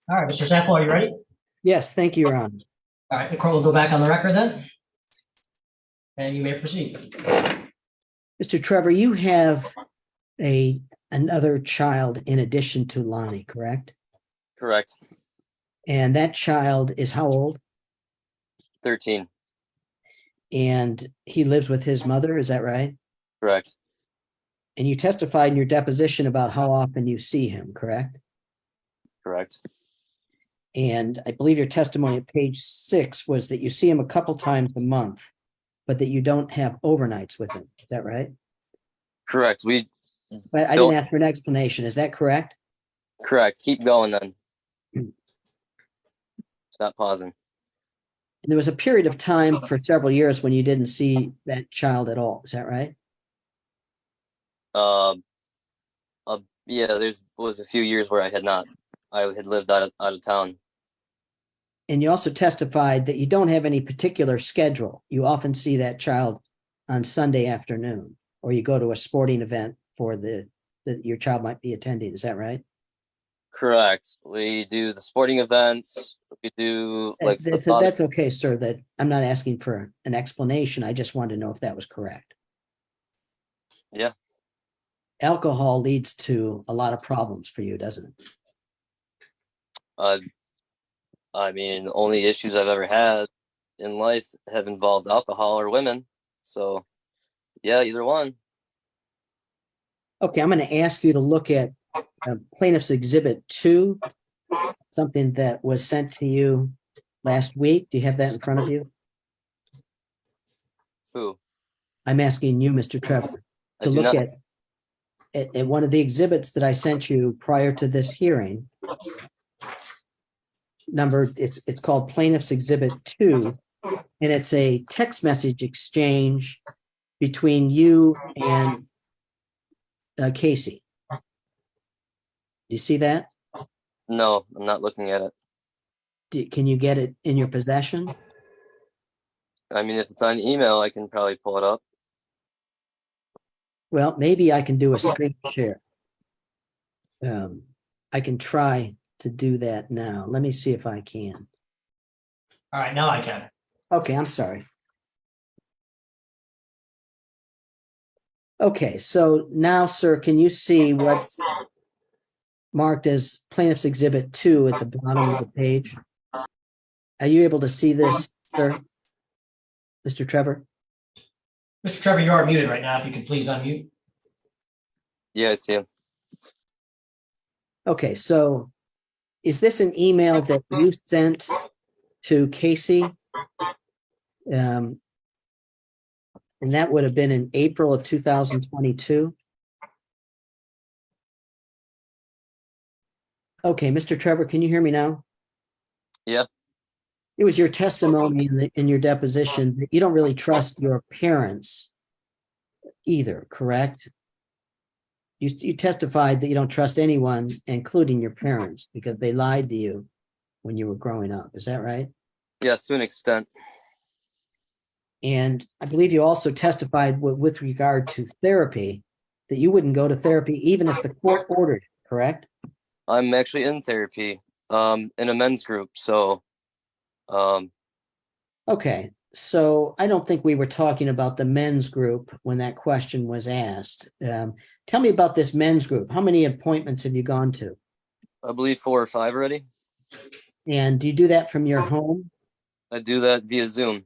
All right, Mr. Sample, are you ready? Yes, thank you, Your Honor. All right, the court will go back on the record then. And you may proceed. Mr. Trevor, you have another child in addition to Lonnie, correct? Correct. And that child is how old? 13. And he lives with his mother, is that right? Correct. And you testified in your deposition about how often you see him, correct? Correct. And I believe your testimony at page 6 was that you see him a couple times a month, but that you don't have overnights with him. Is that right? Correct. But I didn't ask for an explanation. Is that correct? Correct. Keep going then. Stop pausing. And there was a period of time for several years when you didn't see that child at all. Is that right? Yeah, was a few years where I had not. I had lived out of town. And you also testified that you don't have any particular schedule. You often see that child on Sunday afternoon, or you go to a sporting event that your child might be attending. Is that right? Correct. We do the sporting events. We do like that's okay, sir. That I'm not asking for an explanation. I just wanted to know if that was correct. Yeah. Alcohol leads to a lot of problems for you, doesn't it? I mean, only issues I've ever had in life have involved alcohol or women. So, yeah, either one. Okay, I'm going to ask you to look at Plaintiff's Exhibit 2, something that was sent to you last week. Do you have that in front of you? Who? I'm asking you, Mr. Trevor, to look at one of the exhibits that I sent you prior to this hearing. It's called Plaintiff's Exhibit 2, and it's a text message exchange between you and Casey. Do you see that? No, I'm not looking at it. Can you get it in your possession? I mean, if it's on email, I can probably pull it up. Well, maybe I can do a screen share. I can try to do that now. Let me see if I can. All right, now I can. Okay, I'm sorry. Okay, so now, sir, can you see what's marked as Plaintiff's Exhibit 2 at the bottom of the page? Are you able to see this, sir? Mr. Trevor? Mr. Trevor, you are muted right now. If you could please unmute. Yeah, I see him. Okay, so is this an email that you sent to Casey? And that would have been in April of 2022. Okay, Mr. Trevor, can you hear me now? Yeah. It was your testimony in your deposition that you don't really trust your parents either, correct? You testified that you don't trust anyone, including your parents, because they lied to you when you were growing up. Is that right? Yes, to an extent. And I believe you also testified with regard to therapy that you wouldn't go to therapy even if the court ordered it, correct? I'm actually in therapy, in a men's group. So, Okay. So I don't think we were talking about the men's group when that question was asked. Tell me about this men's group. How many appointments have you gone to? I believe 4 or 5 already. And do you do that from your home? I do that via Zoom.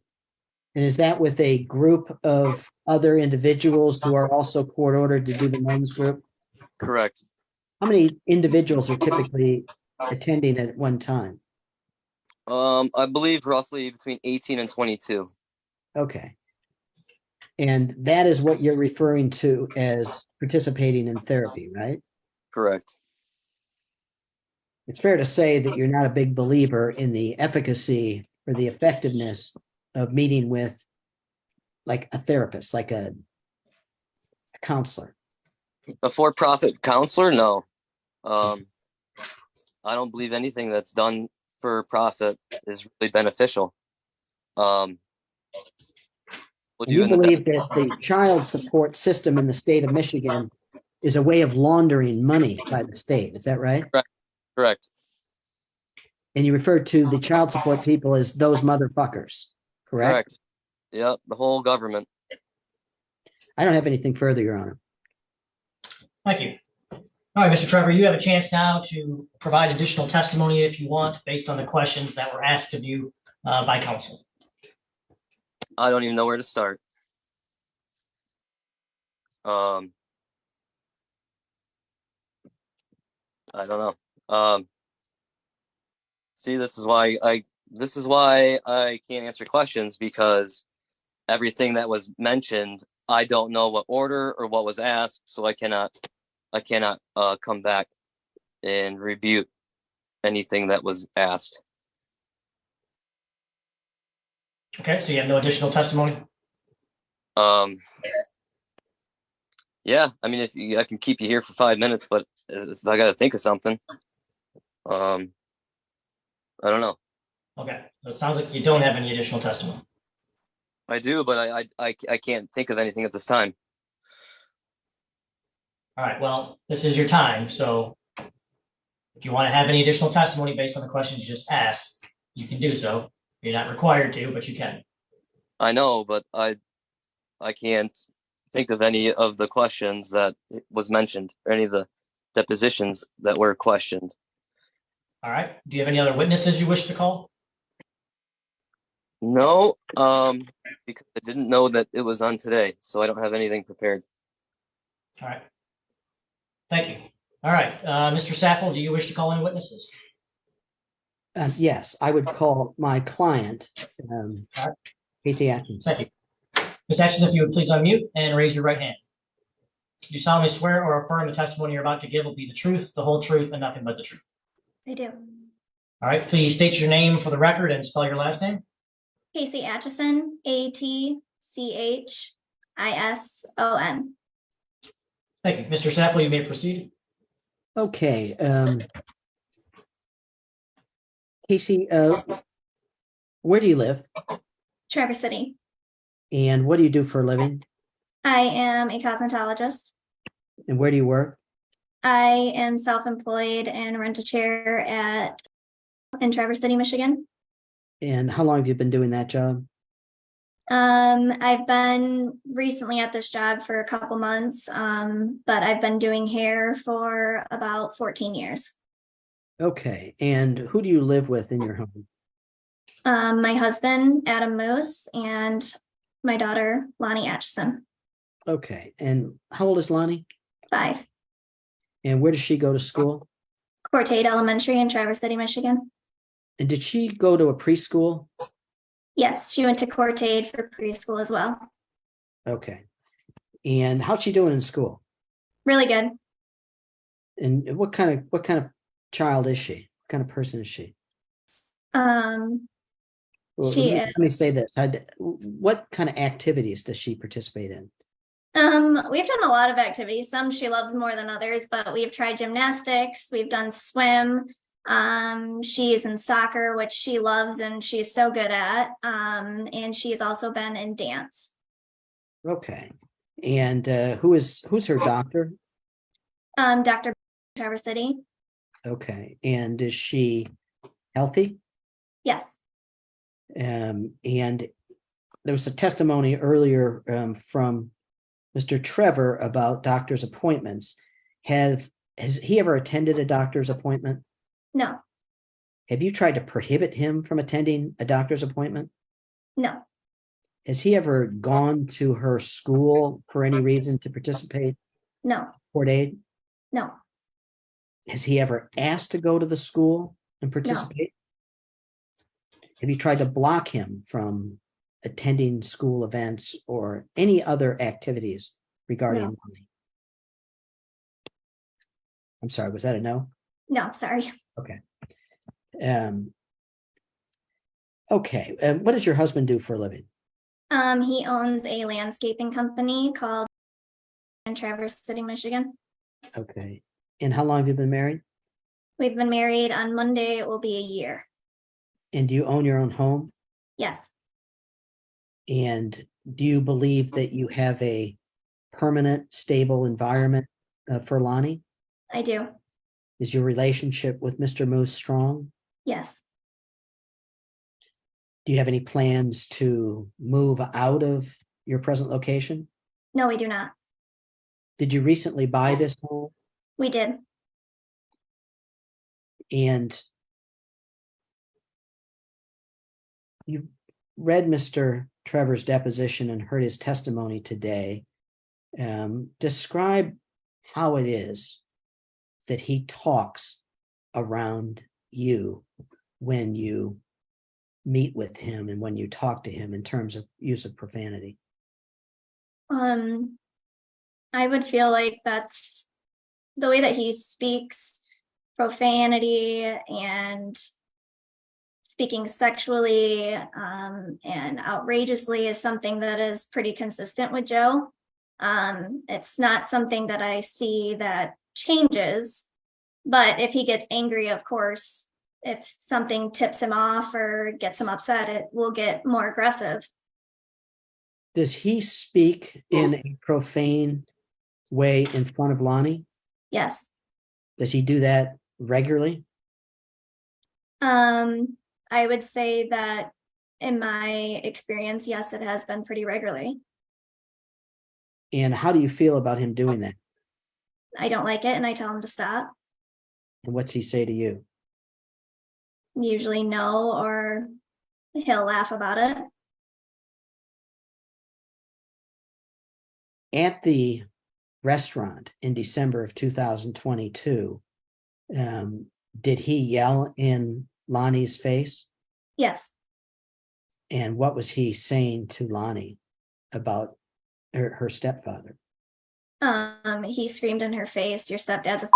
And is that with a group of other individuals who are also court ordered to do the men's group? Correct. How many individuals are typically attending at one time? I believe roughly between 18 and 22. Okay. And that is what you're referring to as participating in therapy, right? Correct. It's fair to say that you're not a big believer in the efficacy or the effectiveness of meeting with like a therapist, like a counselor. A for-profit counselor? No. I don't believe anything that's done for profit is really beneficial. You believe that the child support system in the state of Michigan is a way of laundering money by the state. Is that right? Correct. And you referred to the child support people as those motherfuckers, correct? Correct. Yep, the whole government. I don't have anything further, Your Honor. Thank you. All right, Mr. Trevor, you have a chance now to provide additional testimony if you want, based on the questions that were asked of you by counsel. I don't even know where to start. I don't know. See, this is why I can't answer questions, because everything that was mentioned, I don't know what order or what was asked, so I cannot come back and rebuke anything that was asked. Okay, so you have no additional testimony? Yeah, I mean, I can keep you here for 5 minutes, but if I got to think of something, I don't know. Okay, so it sounds like you don't have any additional testimony. I do, but I can't think of anything at this time. All right, well, this is your time, so if you want to have any additional testimony based on the questions you just asked, you can do so. You're not required to, but you can. I know, but I can't think of any of the questions that was mentioned, or any of the depositions that were questioned. All right, do you have any other witnesses you wish to call? No, because I didn't know that it was on today, so I don't have anything prepared. All right. Thank you. All right, Mr. Sappel, do you wish to call any witnesses? Yes, I would call my client, Casey Atkins. Thank you. Ms. Atkins, if you would please unmute and raise your right hand. Do you solemnly swear or affirm the testimony you're about to give will be the truth, the whole truth, and nothing but the truth? I do. All right, please state your name for the record and spell your last name. Casey Atchison, Atchison. Thank you. Mr. Sappel, you may proceed. Okay. Casey, where do you live? Traverse City. And what do you do for a living? I am a cosmetologist. And where do you work? I am self-employed and rent a chair in Traverse City, Michigan. And how long have you been doing that job? I've been recently at this job for a couple months, but I've been doing hair for about 14 years. Okay. And who do you live with in your home? My husband, Adam Moose, and my daughter, Lonnie Atchison. Okay. And how old is Lonnie? 5. And where does she go to school? Cortate Elementary in Traverse City, Michigan. And did she go to a preschool? Yes, she went to Cortate for preschool as well. Okay. And how's she doing in school? Really good. And what kind of child is she? What kind of person is she? She Let me say is. this. What kind of activities does she participate in? We've done a lot of activities. Some she loves more than others, but we've tried gymnastics. We've done swim. She is in soccer, which she loves and she's so good at. And she's also been in dance. Okay. And who's her doctor? Dr. Traverse City. Okay. And is she healthy? Yes. And there was a testimony earlier from Mr. Trevor about doctor's appointments. Has he ever attended a doctor's appointment? No. Have you tried to prohibit him from attending a doctor's appointment? No. Has he ever gone to her school for any reason to participate? No. Court aid? No. Has he ever asked to go to the school and participate? Have you tried to block him from attending school events or any other activities regarding money? I'm sorry, was that a no? No, sorry. Okay. Okay. What does your husband do for a living? He owns a landscaping company called in Traverse City, Michigan. Okay. And how long have you been married? We've been married. On Monday, it will be a year. And do you own your own home? Yes. And do you believe that you have a permanent, stable environment for Lonnie? I do. Is your relationship with Mr. Moose strong? Yes. Do you have any plans to move out of your present location? No, we do not. Did you recently buy this home? We did. And you read Mr. Trevor's deposition and heard his testimony today. Describe how it is that he talks around you when you meet with him and when you talk to him in terms of use of profanity. I would feel like that's the way that he speaks, profanity and speaking sexually and outrageously is something that is pretty consistent with Joe. It's not something that I see that changes, but if he gets angry, of course, if something tips him off or gets him upset, it will get more aggressive. Does he speak in a profane way in front of Lonnie? Yes. Does he do that regularly? I would say that in my experience, yes, it has been pretty regularly. And how do you feel about him doing that? I don't like it and I tell him to stop. And what's he say to you? Usually no, or he'll laugh about it. At the restaurant in December of 2022, did he yell in Lonnie's face? Yes. And what was he saying to Lonnie about her stepfather? He screamed in her face, "Your stepdad's a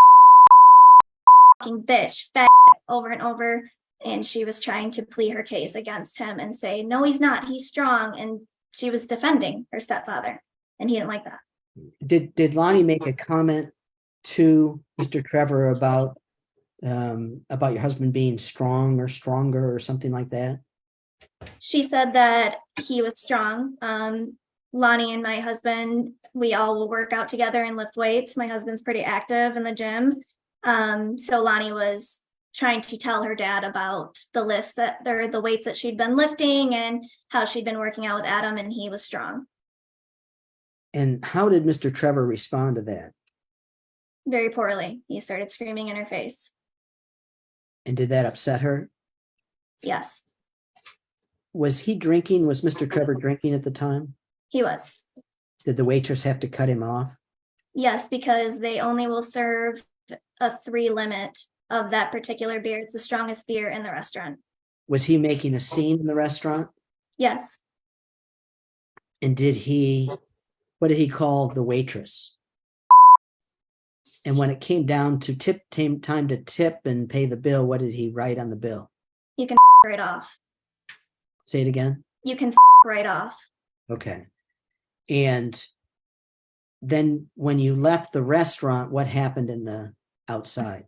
fucking bitch," fat, over and over. And she was trying to plead her case against him and say, no, he's not, he's strong. And she was defending her stepfather, and he didn't like that. Did Lonnie make a comment to Mr. Trevor about your husband being strong or stronger or something like that? She said that he was strong. Lonnie and my husband, we all will work out together and lift weights. My husband's pretty active in the gym. So Lonnie was trying to tell her dad about the weights that she'd been lifting and how she'd been working out with Adam, and he was strong. And how did Mr. Trevor respond to that? Very poorly. He started screaming in her face. And did that upset her? Yes. Was he drinking? Was Mr. Trevor drinking at the time? He was. Did the waitress have to cut him off? Yes, because they only will serve a 3 limit of that particular beer. It's the strongest beer in the restaurant. Was he making a scene in the restaurant? Yes. And what did he call the waitress? And when it came down to time to tip and pay the bill, what did he write on the bill? You can right off. Say it again. You can right off. Okay. And then when you left the restaurant, what happened in the outside?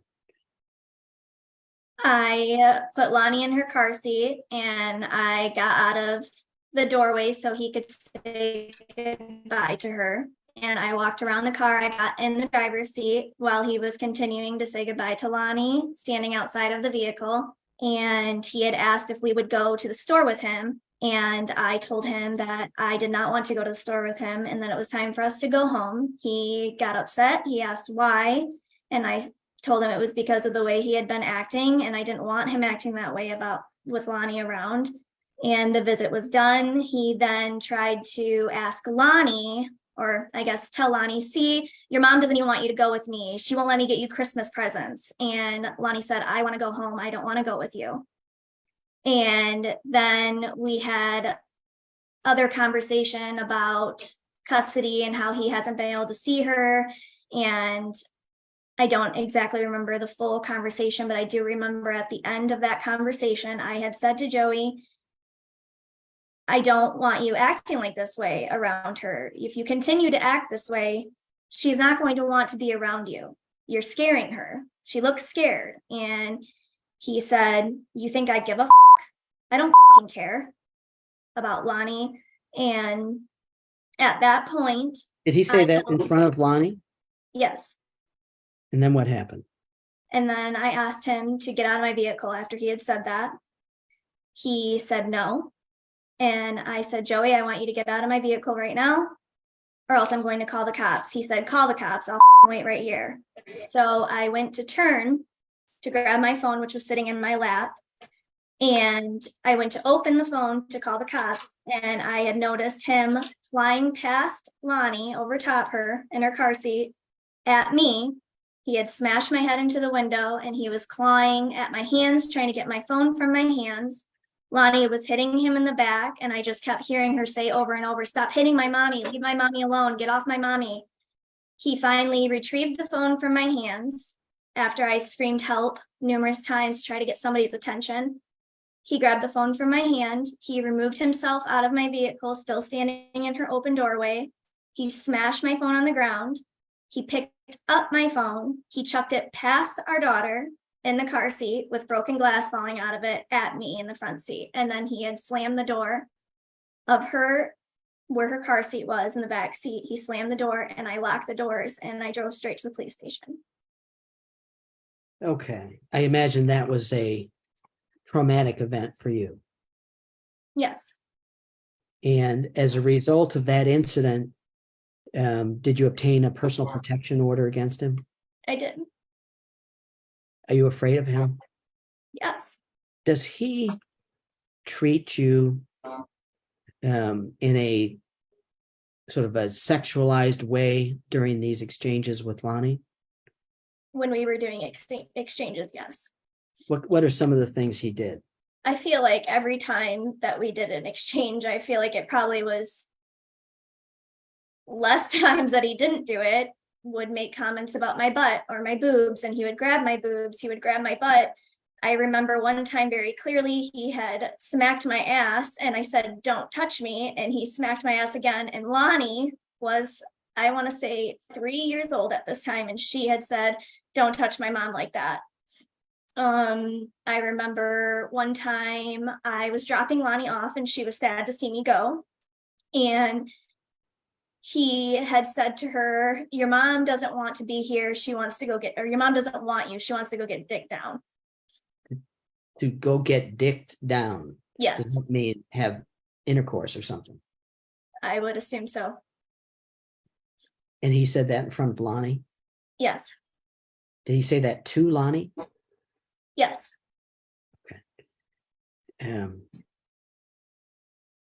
I put Lonnie in her car seat and I got out of the doorway so he could say goodbye to her. And I walked around the car. I got in the driver's seat while he was continuing to say goodbye to Lonnie, standing outside of the vehicle. And he had asked if we would go to the store with him. And I told him that I did not want to go to the store with him and that it was time for us to go home. He got upset. He asked why. And I told him it was because of the way he had been acting, and I didn't want him acting that way with Lonnie around. And the visit was done. He then tried to ask Lonnie, or I guess tell Lonnie, see, your mom doesn't even want you to go with me. She won't let me get you Christmas presents. And Lonnie said, I want to go home. I don't want to go with you. And then we had other conversation about custody and how he hasn't been able to see her. And I don't exactly remember the full conversation, but I do remember at the end of that conversation, I had said to Joey, I don't want you acting like this way around her. If you continue to act this way, she's not going to want to be around you. You're scaring her. She looks scared. And he said, you think I give a f***? I don't f***ing care about Lonnie. And at that point. Did he say that in front of Lonnie? Yes. And then what happened? And then I asked him to get out of my vehicle after he had said that. He said no. And I said, Joey, I want you to get out of my vehicle right now, or else I'm going to call the cops. He said, call the cops. I'll wait right here. So I went to turn to grab my phone, which was sitting in my lap. And I went to open the phone to call the cops. And I had noticed him flying past Lonnie over top her in her car seat at me. He had smashed my head into the window and he was clawing at my hands, trying to get my phone from my hands. Lonnie was hitting him in the back, and I just kept hearing her say over and over, stop hitting my mommy, leave my mommy alone, get off my mommy. He finally retrieved the phone from my hands after I screamed help numerous times to try to get somebody's attention. He grabbed the phone from my hand. He removed himself out of my vehicle, still standing in her open doorway. He smashed my phone on the ground. He picked up my phone. He chucked it past our daughter in the car seat with broken glass falling out of it at me in the front seat. And then he had slammed the door of her, where her car seat was in the back seat. He slammed the door and I locked the doors and I drove straight to the police station. Okay. I imagine that was a traumatic event for you. Yes, And as a result of that incident, did you obtain a personal protection order against him? I did. Are you afraid of him? Yes. Does he treat you in a sort of a sexualized way during these exchanges with Lonnie? When we were doing exchanges, yes. What are some of the things he did? I feel like every time that we did an exchange, I feel like it probably was less times that he didn't do it, would make comments about my butt or my boobs, and he would grab my boobs, he would grab my butt. I remember one time very clearly, he had smacked my ass and I said, don't touch me. And he smacked my ass again. And Lonnie was, I want to say 3 years old at this time. And she had said, don't touch my mom like that. I remember one time I was dropping Lonnie off and she was sad to see me go. And he had said to her, your mom doesn't want to be here. She wants to go get, or your mom doesn't want you. She wants to go get dick down. To go get dicked down? Yes. Does that mean have intercourse or something? I would assume so. And he said that in front of Lonnie? Yes. Did he say that to Lonnie? Yes.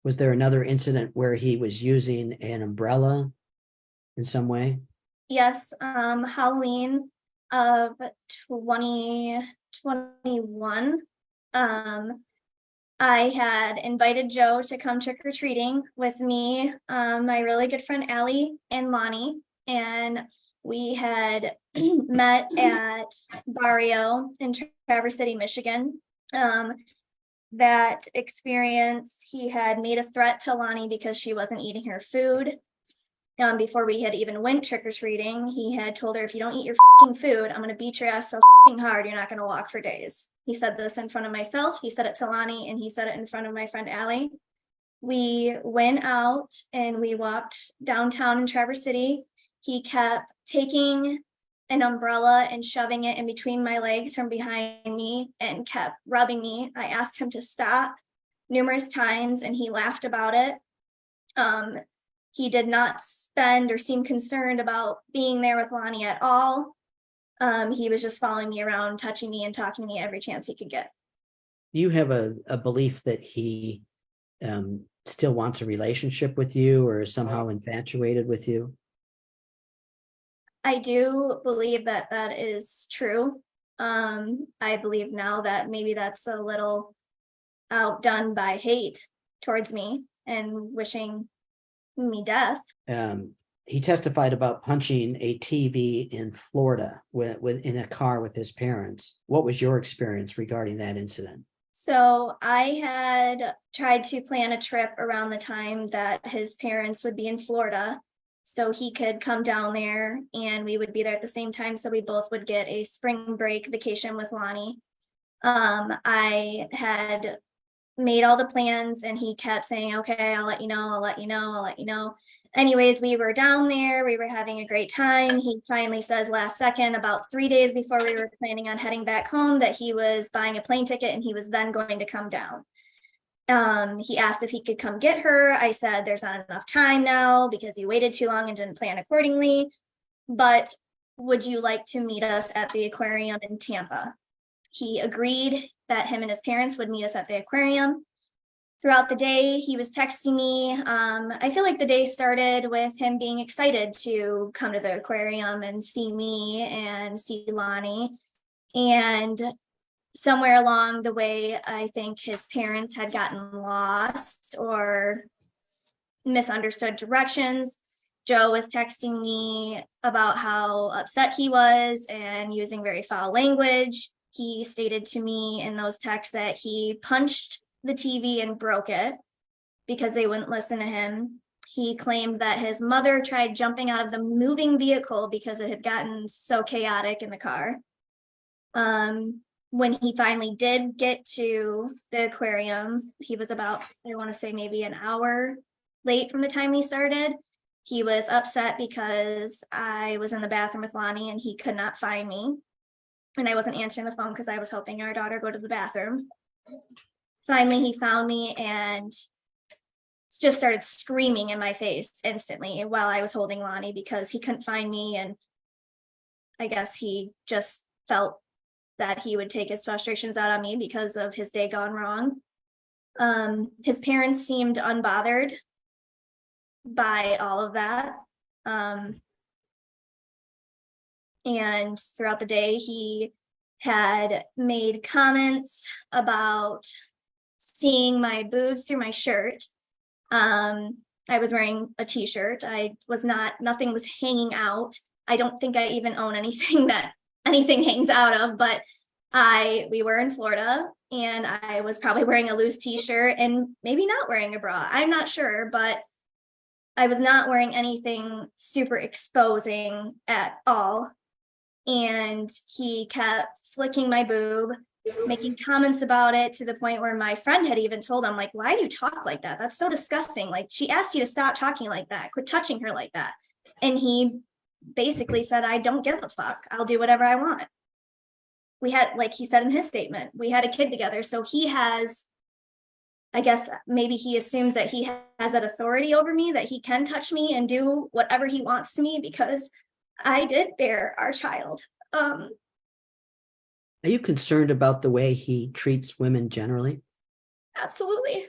Was there another incident where he was using an umbrella in some way? Yes. Halloween of 2021. I had invited Joe to come trick-or-treating with me, my really good friend Allie and Lonnie, and we had met at Barrio in Traverse City, Michigan. That experience, he had made a threat to Lonnie because she wasn't eating her food. Before we had even went trick-or-treating, he had told her, if you don't eat your food, I'm going to beat your ass so hard you're not going to walk for days. He said this in front of myself, he said it to Lonnie, and he said it in front of my friend Allie. We went out and we walked downtown in Traverse City. He kept taking an umbrella and shoving it in between my legs from behind me and kept rubbing me. I asked him to stop numerous times and he laughed about it. He did not spend or seem concerned about being there with Lonnie at all. He was just following me around, touching me and talking to me every chance he could get. You have a belief that he still wants a relationship with you or is somehow infatuated with you? I do believe that that is true. I believe now that maybe that's a little outdone by hate towards me and wishing me death. He testified about punching a TV in Florida in a car with his parents. What was your experience regarding that incident? So I had tried to plan a trip around the time that his parents would be in Florida so he could come down there and we would be there at the same time, so we both would get a spring break vacation with Lonnie. I had made all the plans, and he kept saying, okay, I'll let you know, I'll let you know, I'll let you know. Anyways, we were down there, we were having a great time. He finally says last second, about 3 days before we were planning on heading back home, that he was buying a plane ticket and he was then going to come down. He asked if he could come get her. I said, there's not enough time now because you waited too long and didn't plan accordingly. But would you like to meet us at the aquarium in Tampa? He agreed that him and his parents would meet us at the aquarium. Throughout the day, he was texting me. I feel like the day started with him being excited to come to the aquarium and see me and see Lonnie. And somewhere along the way, I think his parents had gotten lost or misunderstood directions. Joe was texting me about how upset he was and using very foul language. He stated to me in those texts that he punched the TV and broke it because they wouldn't listen to him. He claimed that his mother tried jumping out of the moving vehicle because it had gotten so chaotic in the car. When he finally did get to the aquarium, he was about, I want to say maybe an hour late from the time we started. He was upset because I was in the bathroom with Lonnie and he could not find me. And I wasn't answering the phone because I was helping our daughter go to the bathroom. Finally, he found me and just started screaming in my face instantly while I was holding Lonnie because he couldn't find me. And I guess he just felt that he would take his frustrations out on me because of his day gone wrong. His parents seemed unbothered by all of that. And throughout the day, he had made comments about seeing my boobs through my shirt. I was wearing a t-shirt. Nothing was hanging out. I don't think I even own anything that anything hangs out of, but we were in Florida and I was probably wearing a loose t-shirt and maybe not wearing a bra. I'm not sure, but I was not wearing anything super exposing at all. And he kept flicking my boob, making comments about it to the point where my friend had even told him, like, why do you talk like that? That's so disgusting. Like, she asked you to stop talking like that, quit touching her like that. And he basically said, I don't give a fuck. I'll do whatever I want. We had, like he said in his statement, we had a kid together. So he has, I guess maybe he assumes that he has that authority over me, that he can touch me and do whatever he wants to me because I did bear our child. Are you concerned about the way he treats women generally? Absolutely.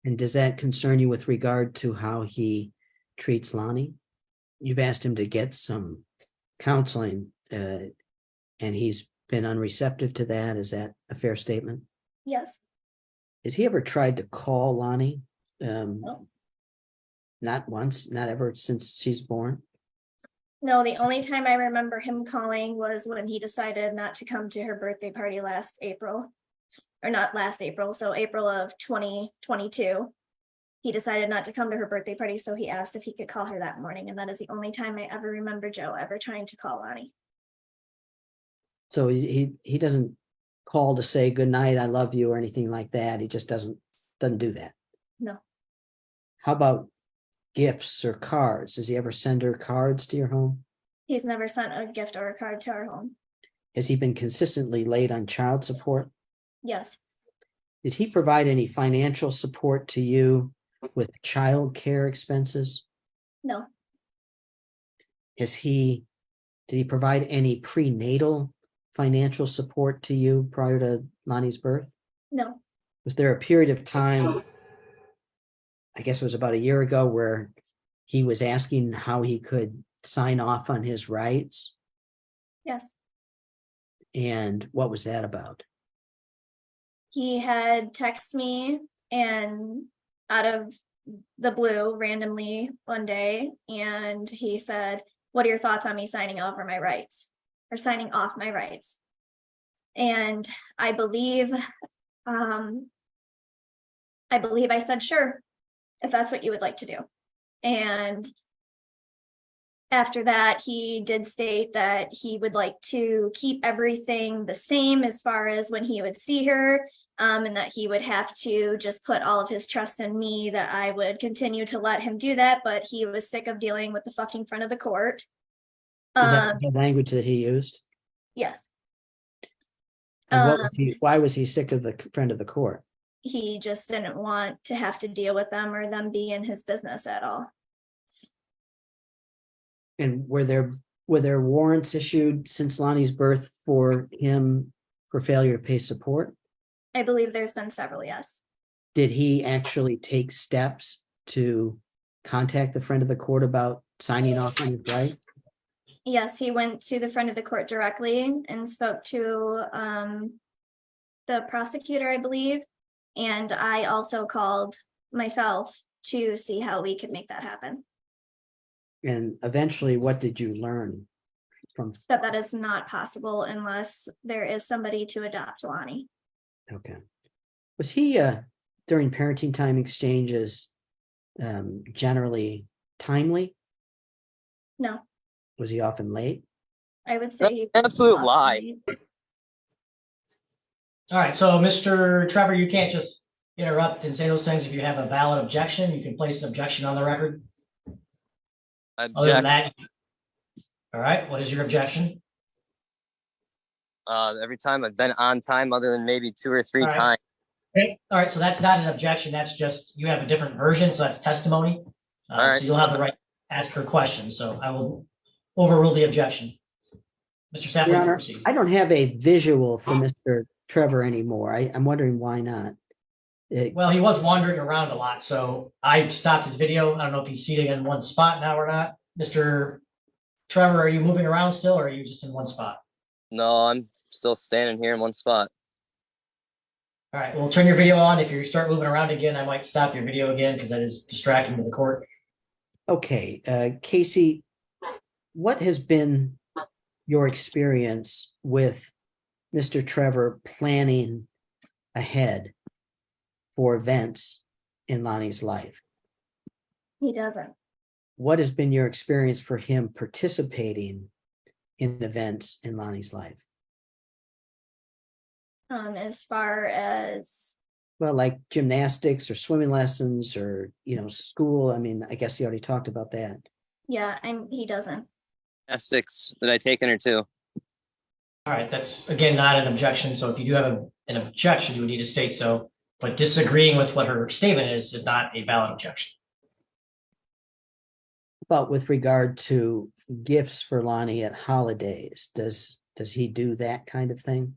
And does that concern you with regard to how he treats Lonnie? You've asked him to get some counseling, and he's been unreceptive to that. Is that a fair statement? Yes. Has he ever tried to call Lonnie? No. Not once, not ever since she's born? No, the only time I remember him calling was when he decided not to come to her birthday party last April. Or not last April, so April of 2022. He decided not to come to her birthday party, so he asked if he could call her that morning. And that is the only time I ever remember Joe ever trying to call Lonnie. So he doesn't call to say good night, I love you, or anything like that. He just doesn't do that. No. How about gifts or cards? Does he ever send her cards to your home? He's never sent a gift or a card to our home. Has he been consistently late on child support? Yes. Did he provide any financial support to you with child care expenses? No. Did he provide any prenatal financial support to you prior to Lonnie's birth? No. Was there a period of time, I guess it was about a year ago, where he was asking how he could sign off on his rights? Yes. And what was that about? He had texted me and out of the blue randomly one day, and he said, what are your thoughts on me signing off my rights or signing off my rights? And I believe I said, sure, if that's what you would like to do. And after that, he did state that he would like to keep everything the same as far as when he would see her, and that he would have to just put all of his trust in me, that I would continue to let him do that, but he was sick of dealing with the fucking front of the court. Is that the language that he used? Yes. And why was he sick of the friend of the court? He just didn't want to have to deal with them or them be in his business at all. And were there warrants issued since Lonnie's birth for him for failure to pay support? I believe there's been several, yes. Did he actually take steps to contact the friend of the court about signing off on his right? Yes, he went to the friend of the court directly and spoke to the prosecutor, I believe. And I also called myself to see how we could make that happen. And eventually, what did you learn from? That is not possible unless there is somebody to adopt Lonnie. Okay. Was he during parenting time exchanges generally timely? No, Was he often late? I would say Absolute lie. All right, so Mr. Trevor, you can't just interrupt and say those things. If you have a valid objection, you can place an objection on the record. Other than Object. that, all right, what is your objection? Every time I've been on time, other than maybe 2 or 3 All right. times. Okay, all right, so that's not an objection. That's just, you have a different version, so that's testimony. All right. So you'll have the right to ask her questions, so I will overrule the objection. Mr. Sappler, Your you Honor, proceed. I don't have a visual for Mr. Trevor anymore. I'm wondering why not. Well, he was wandering around a lot, so I stopped his video. I don't know if he's seated in one spot now or not. Mr. Trevor, are you moving around still, or are you just in one spot? No, I'm still standing here in one spot. All right, we'll turn your video on. If you start moving around again, I might stop your video again because that is distracting to the court. Okay, Casey, what has been your experience with Mr. Trevor planning ahead for events in Lonnie's life? He doesn't. What has been your experience for him participating in events in Lonnie's life? As far as Well, like gymnastics or swimming lessons or, school. I mean, I guess you already talked about that. yeah, he doesn't. Gymnastics, did I take her too? All right, that's again not an objection. So if you do have an objection, you would need to state so. But disagreeing with what her statement is not a valid objection. But with regard to gifts for Lonnie at holidays, does he do that kind of thing?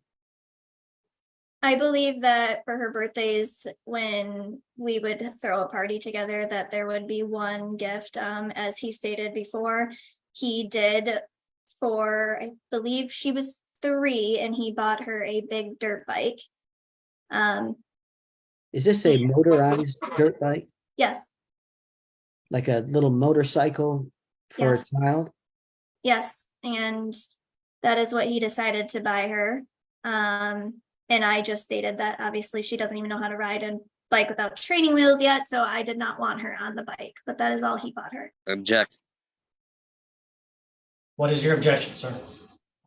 I believe that for her birthdays, when we would throw a party together, that there would be one gift. As he stated before, he did for, I believe she was 3, and he bought her a big dirt bike. Is this a motorized dirt bike? Yes, Like a little motorcycle for Yes. a child? yes, and that is what he decided to buy her. And I just stated that obviously she doesn't even know how to ride a bike without training wheels yet, so I did not want her on the bike, but that is all he bought her. Object. What is your objection, sir?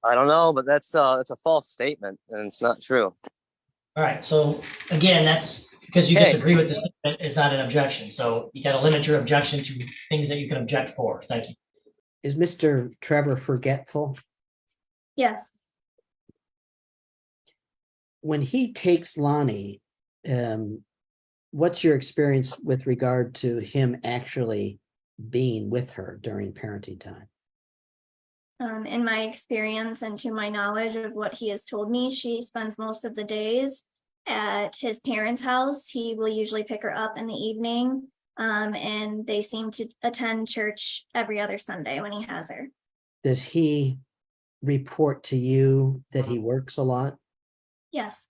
I don't know, but that's a false statement, and it's not true. All right, so again, that's because you Hey. disagree with the statement is not an objection. So you got to limit your objection to things that you can object for. Thank you. Is Mr. Trevor forgetful? Yes, When he takes Lonnie, what's your experience with regard to him actually being with her during parenting time? in my experience and to my knowledge of what he has told me, she spends most of the days at his parents' house. He will usually pick her up in the evening, and they seem to attend church every other Sunday when he has her. Does he report to you that he works a lot? Yes,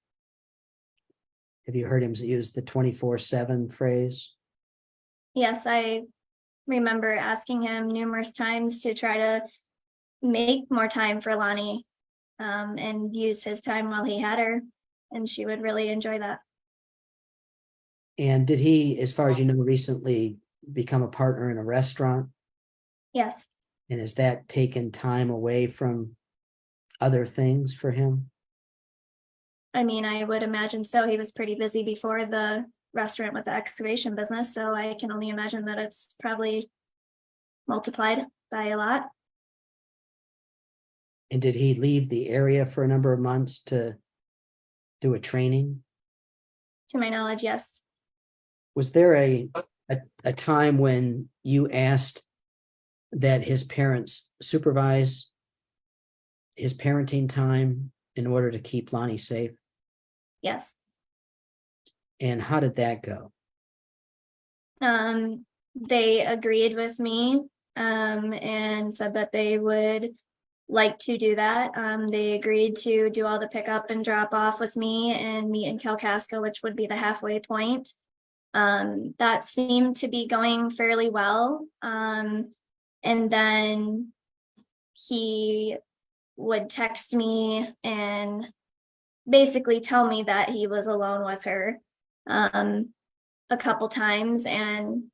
Have you heard him use the 24/7 phrase? yes, I remember asking him numerous times to try to make more time for Lonnie, and use his time while he had her, and she would really enjoy that. And did he, as far as you know, recently become a partner in a restaurant? Yes, And has that taken time away from other things for him? I mean, I would imagine so. He was pretty busy before the restaurant with the excavation business, so I can only imagine that it's probably multiplied by a lot. And did he leave the area for a number of months to do a training? To my knowledge, yes. Was there a time when you asked that his parents supervise his parenting time in order to keep Lonnie safe? Yes. And how did that go? They agreed with me and said that they would like to do that. They agreed to do all the pickup and drop off with me and meet in Kalkaska, which would be the halfway point. That seemed to be going fairly well. And then he would text me and basically tell me that he was alone with her a couple times, and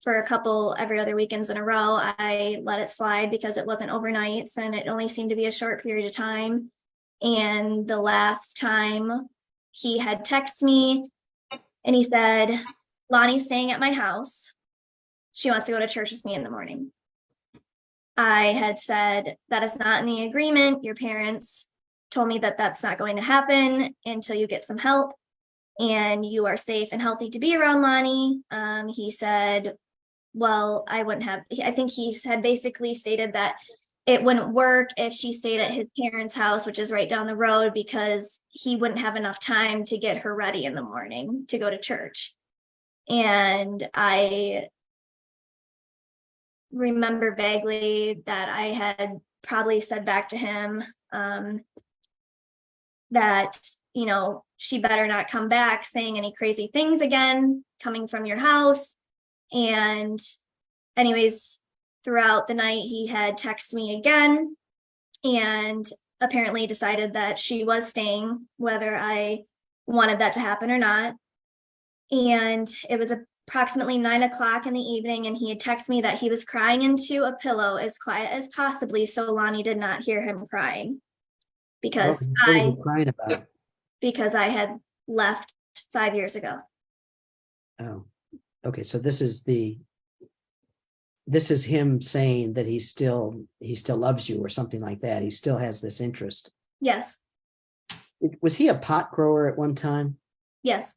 for a couple every other weekends in a row, I let it slide because it wasn't overnights and it only seemed to be a short period of time. And the last time he had texted me and he said, Lonnie's staying at my house. She wants to go to church with me in the morning. I had said, that is not in the agreement. Your parents told me that that's not going to happen until you get some help and you are safe and healthy to be around Lonnie. He said, well, I think he had basically stated that it wouldn't work if she stayed at his parents' house, which is right down the road, because he wouldn't have enough time to get her ready in the morning to go to church. And I remember vaguely that I had probably said back to him that, you know, she better not come back saying any crazy things again coming from your house. And anyways, throughout the night, he had texted me again and apparently decided that she was staying, whether I wanted that to happen or not. And it was approximately 9 o'clock in the evening, and he had texted me that he was crying into a pillow as quiet as possibly so Lonnie did not hear him crying because What were you crying about? because I had left 5 years ago. Oh, okay. So this is him saying that he still loves you or something like that. He still has this interest. Yes. Was he a pot grower at one time? Yes.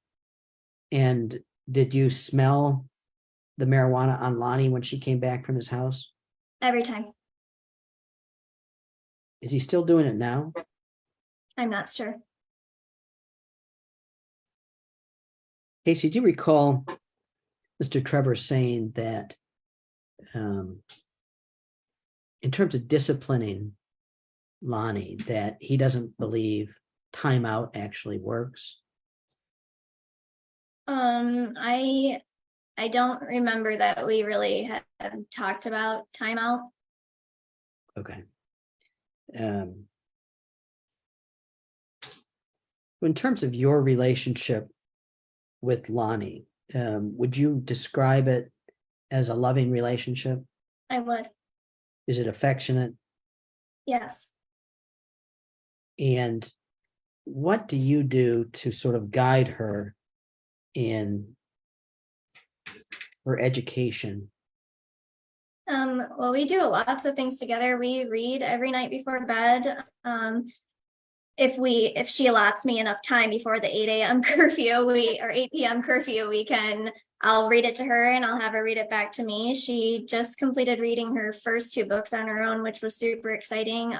And did you smell the marijuana on Lonnie when she came back from his house? Every time. Is he still doing it now? I'm not sure. Casey, do you recall Mr. Trevor saying that in terms of disciplining Lonnie, that he doesn't believe timeout actually works? I don't remember that we really have talked about timeout. Okay. In terms of your relationship with Lonnie, would you describe it as a loving relationship? I would. Is it affectionate? Yes. And what do you do to sort of guide her in her education? Well, we do lots of things together. We read every night before bed. If she allots me enough time before the 8 a.m. curfew, or 8 p.m. curfew, I'll read it to her and I'll have her read it back to me. She just completed reading her first 2 books on her own, which was super exciting.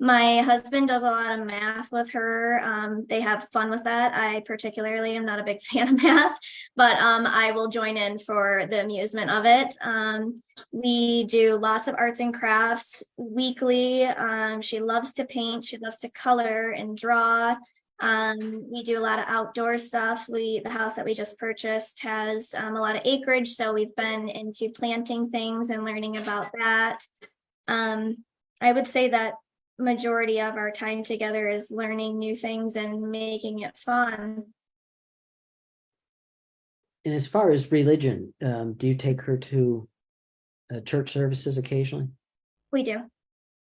My husband does a lot of math with her. They have fun with that. I particularly am not a big fan of math, but I will join in for the amusement of it. We do lots of arts and crafts weekly. She loves to paint. She loves to color and draw. We do a lot of outdoor stuff. The house that we just purchased has a lot of acreage, so we've been into planting things and learning about that. I would say that majority of our time together is learning new things and making it fun. And as far as religion, do you take her to church services occasionally? We do.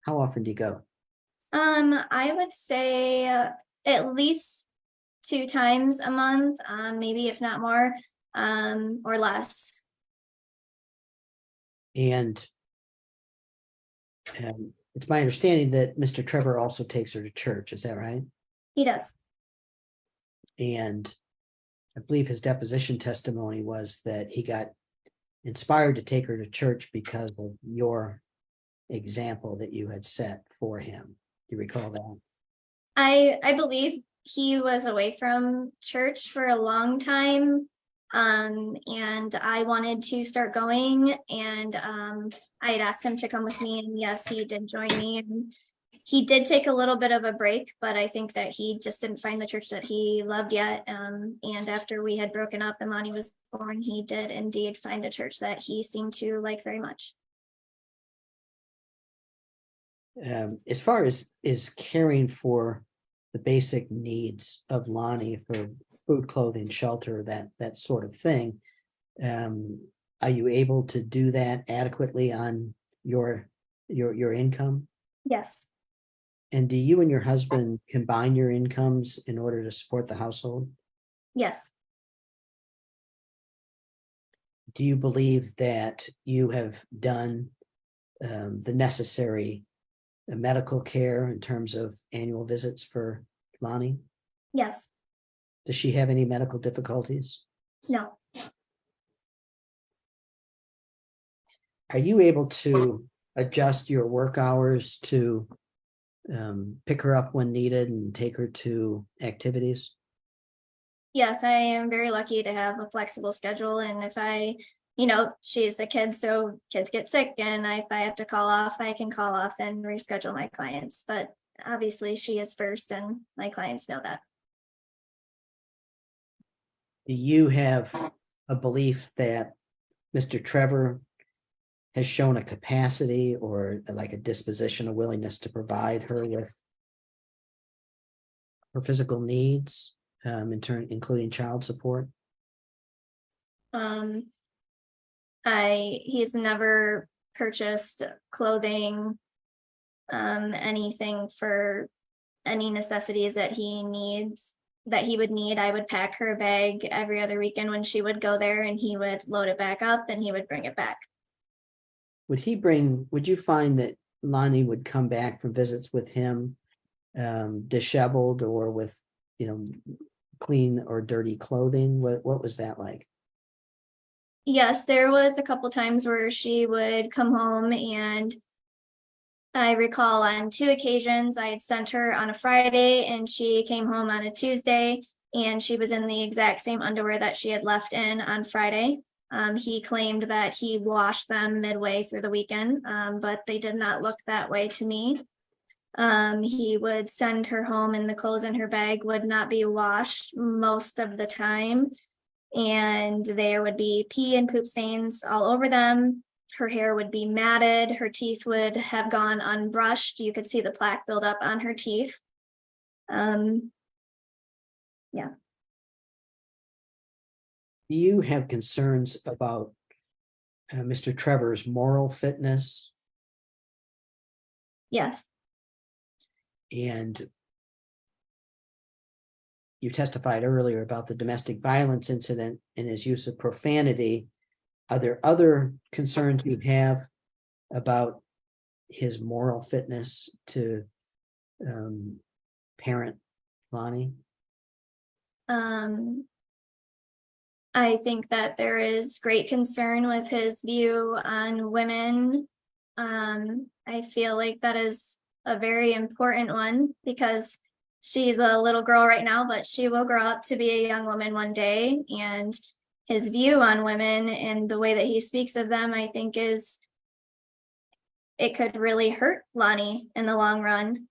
How often do you go? I would say at least 2 times a month, maybe if not more, or less. And it's my understanding that Mr. Trevor also takes her to church. Is that right? He does. And I believe his deposition testimony was that he got inspired to take her to church because of your example that you had set for him. Do you recall that? I believe he was away from church for a long time. And I wanted to start going, and I had asked him to come with me, and yes, he did join me. And he did take a little bit of a break, but I think that he just didn't find the church that he loved yet. And after we had broken up and Lonnie was born, he did indeed find a church that he seemed to like very much. As far as is caring for the basic needs of Lonnie for food, clothing, shelter, that sort of thing, are you able to do that adequately on your income? Yes. And do you and your husband combine your incomes in order to support the household? Yes. Do you believe that you have done the necessary medical care in terms of annual visits for Lonnie? Yes. Does she have any medical difficulties? No. Are you able to adjust your work hours to pick her up when needed and take her to activities? Yes, I am very lucky to have a flexible schedule. And if she's a kid, so kids get sick. And if I have to call off, I can call off and reschedule my clients. But obviously she is first, and my clients know that. Do you have a belief that Mr. Trevor has shown a capacity or like a disposition, a willingness to provide her with her physical needs, including child support? He's never purchased clothing, anything for any necessities that he would need. I would pack her a bag every other weekend when she would go there, and he would load it back up and he would bring it back. Would you find that Lonnie would come back from visits with him disheveled or with, clean or dirty clothing? What was that like? Yes, there was a couple times where she would come home, and I recall on 2 occasions I had sent her on a Friday and she came home on a Tuesday, and she was in the exact same underwear that she had left in on Friday. He claimed that he washed them midway through the weekend, but they did not look that way to me. He would send her home and the clothes in her bag would not be washed most of the time. And there would be pee and poop stains all over them. Her hair would be matted. Her teeth would have gone unbrushed. You could see the plaque build up on her teeth. Yeah. Do you have concerns about Mr. Trevor's moral fitness? Yes. And you testified earlier about the domestic violence incident and his use of profanity. Are there other concerns you have about his moral fitness to parent Lonnie? I think that there is great concern with his view on women. I feel like that is a very important one, because she's a little girl right now, but she will grow up to be a young woman one day. And his view on women and the way that he speaks of them, I think it could really hurt Lonnie in the long run,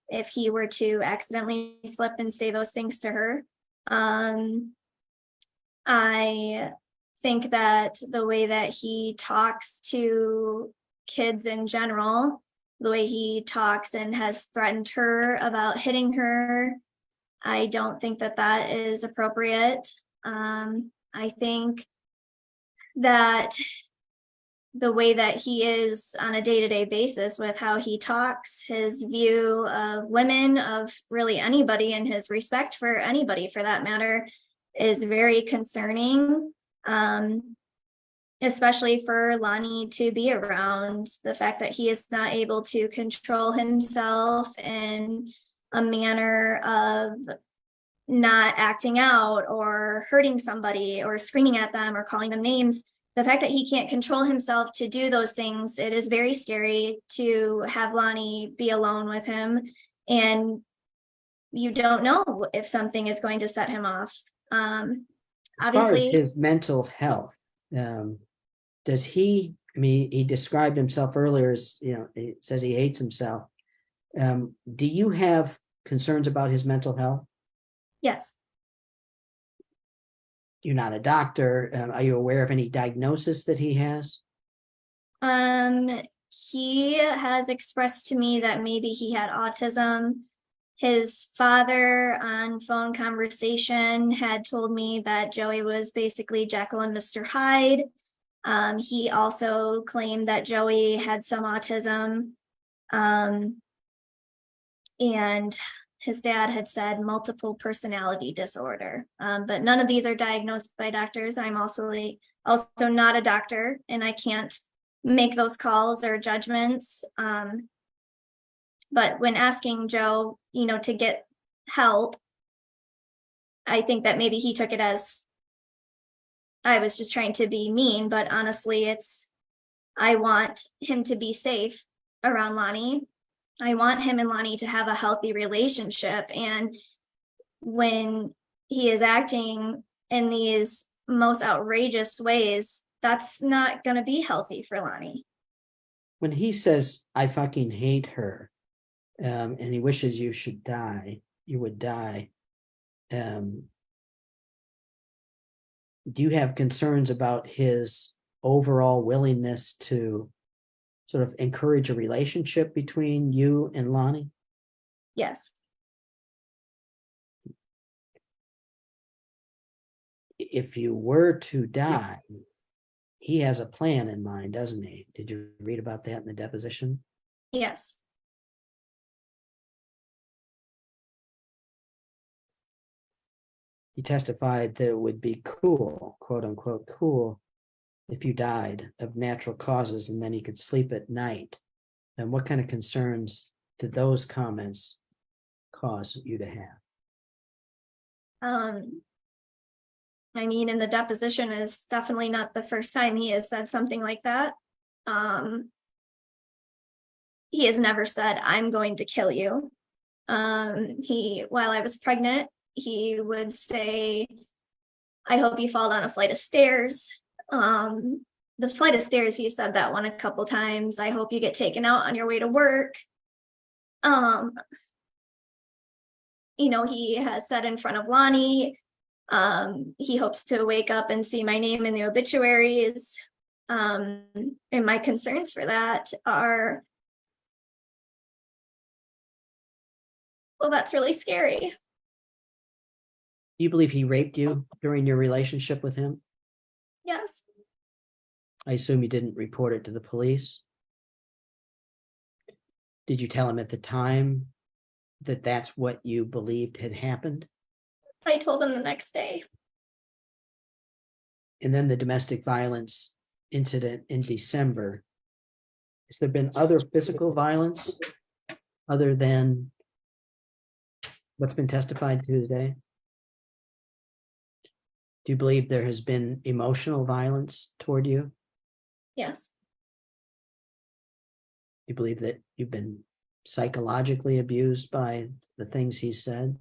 if he were to accidentally slip and say those things to her. I think that the way that he talks to kids in general, the way he talks and has threatened her about hitting her, I don't think that that is appropriate. I think that the way that he is on a day-to-day basis with how he talks, his view of women, of really anybody, and his respect for anybody for that matter, is very concerning. Especially for Lonnie to be around, the fact that he is not able to control himself in a manner of not acting out or hurting somebody or screaming at them or calling them names. The fact that he can't control himself to do those things, it is very scary to have Lonnie be alone with him. And you don't know if something is going to set him off. As Obviously, far as his mental health, does he, I mean, he described himself earlier as, he says he hates himself. Do you have concerns about his mental health? yes. You're not a doctor. Are you aware of any diagnosis that he has? He has expressed to me that maybe he had autism. His father on phone conversation had told me that Joey was basically Jekyll and Mr. Hyde. He also claimed that Joey had some autism. And his dad had said multiple personality disorder. But none of these are diagnosed by doctors. I'm also not a doctor, and I can't make those calls or judgments. But when asking Joe, to get help, I think that maybe he took it as I was just trying to be mean, but honestly, I want him to be safe around Lonnie. I want him and Lonnie to have a healthy relationship. And when he is acting in these most outrageous ways, that's not going to be healthy for Lonnie. When he says, I fucking hate her, and he wishes you would die. Do you have concerns about his overall willingness to sort of encourage a relationship between you and Lonnie? Yes. If you were to die, he has a plan in mind, doesn't he? Did you read about that in the deposition? Yes. He testified that it would be cool, quote unquote, cool, if you died of natural causes and then he could sleep at night. And what kind of concerns did those comments cause you to have? I mean, in the deposition is definitely not the first time he has said something like that. He has never said, I'm going to kill you. While I was pregnant, he would say, I hope you fall down a flight of stairs. The flight of stairs, he said that one a couple times. I hope you get taken out on your way to work. He has said in front of Lonnie, he hopes to wake up and see my name in the obituaries. And my concerns for that are, well, that's really scary. Do you believe he raped you during your relationship with him? Yes. I assume you didn't report it to the police. Did you tell him at the time that that's what you believed had happened? I told him the next day. And then the domestic violence incident in December. Has there been other physical violence other than what's been testified to today? Do you believe there has been emotional violence toward you? Yes. Do you believe that you've been psychologically abused by the things he said?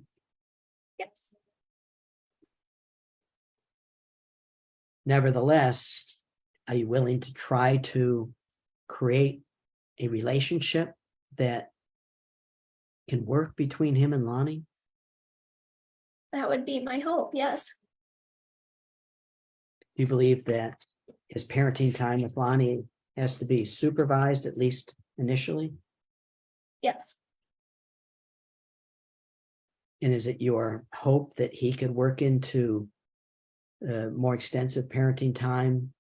Yes. Nevertheless, are you willing to try to create a relationship that can work between him and Lonnie? That would be my hope. Yes. Do you believe that his parenting time with Lonnie has to be supervised, at least initially? Yes. And is it your hope that he could work into more extensive parenting time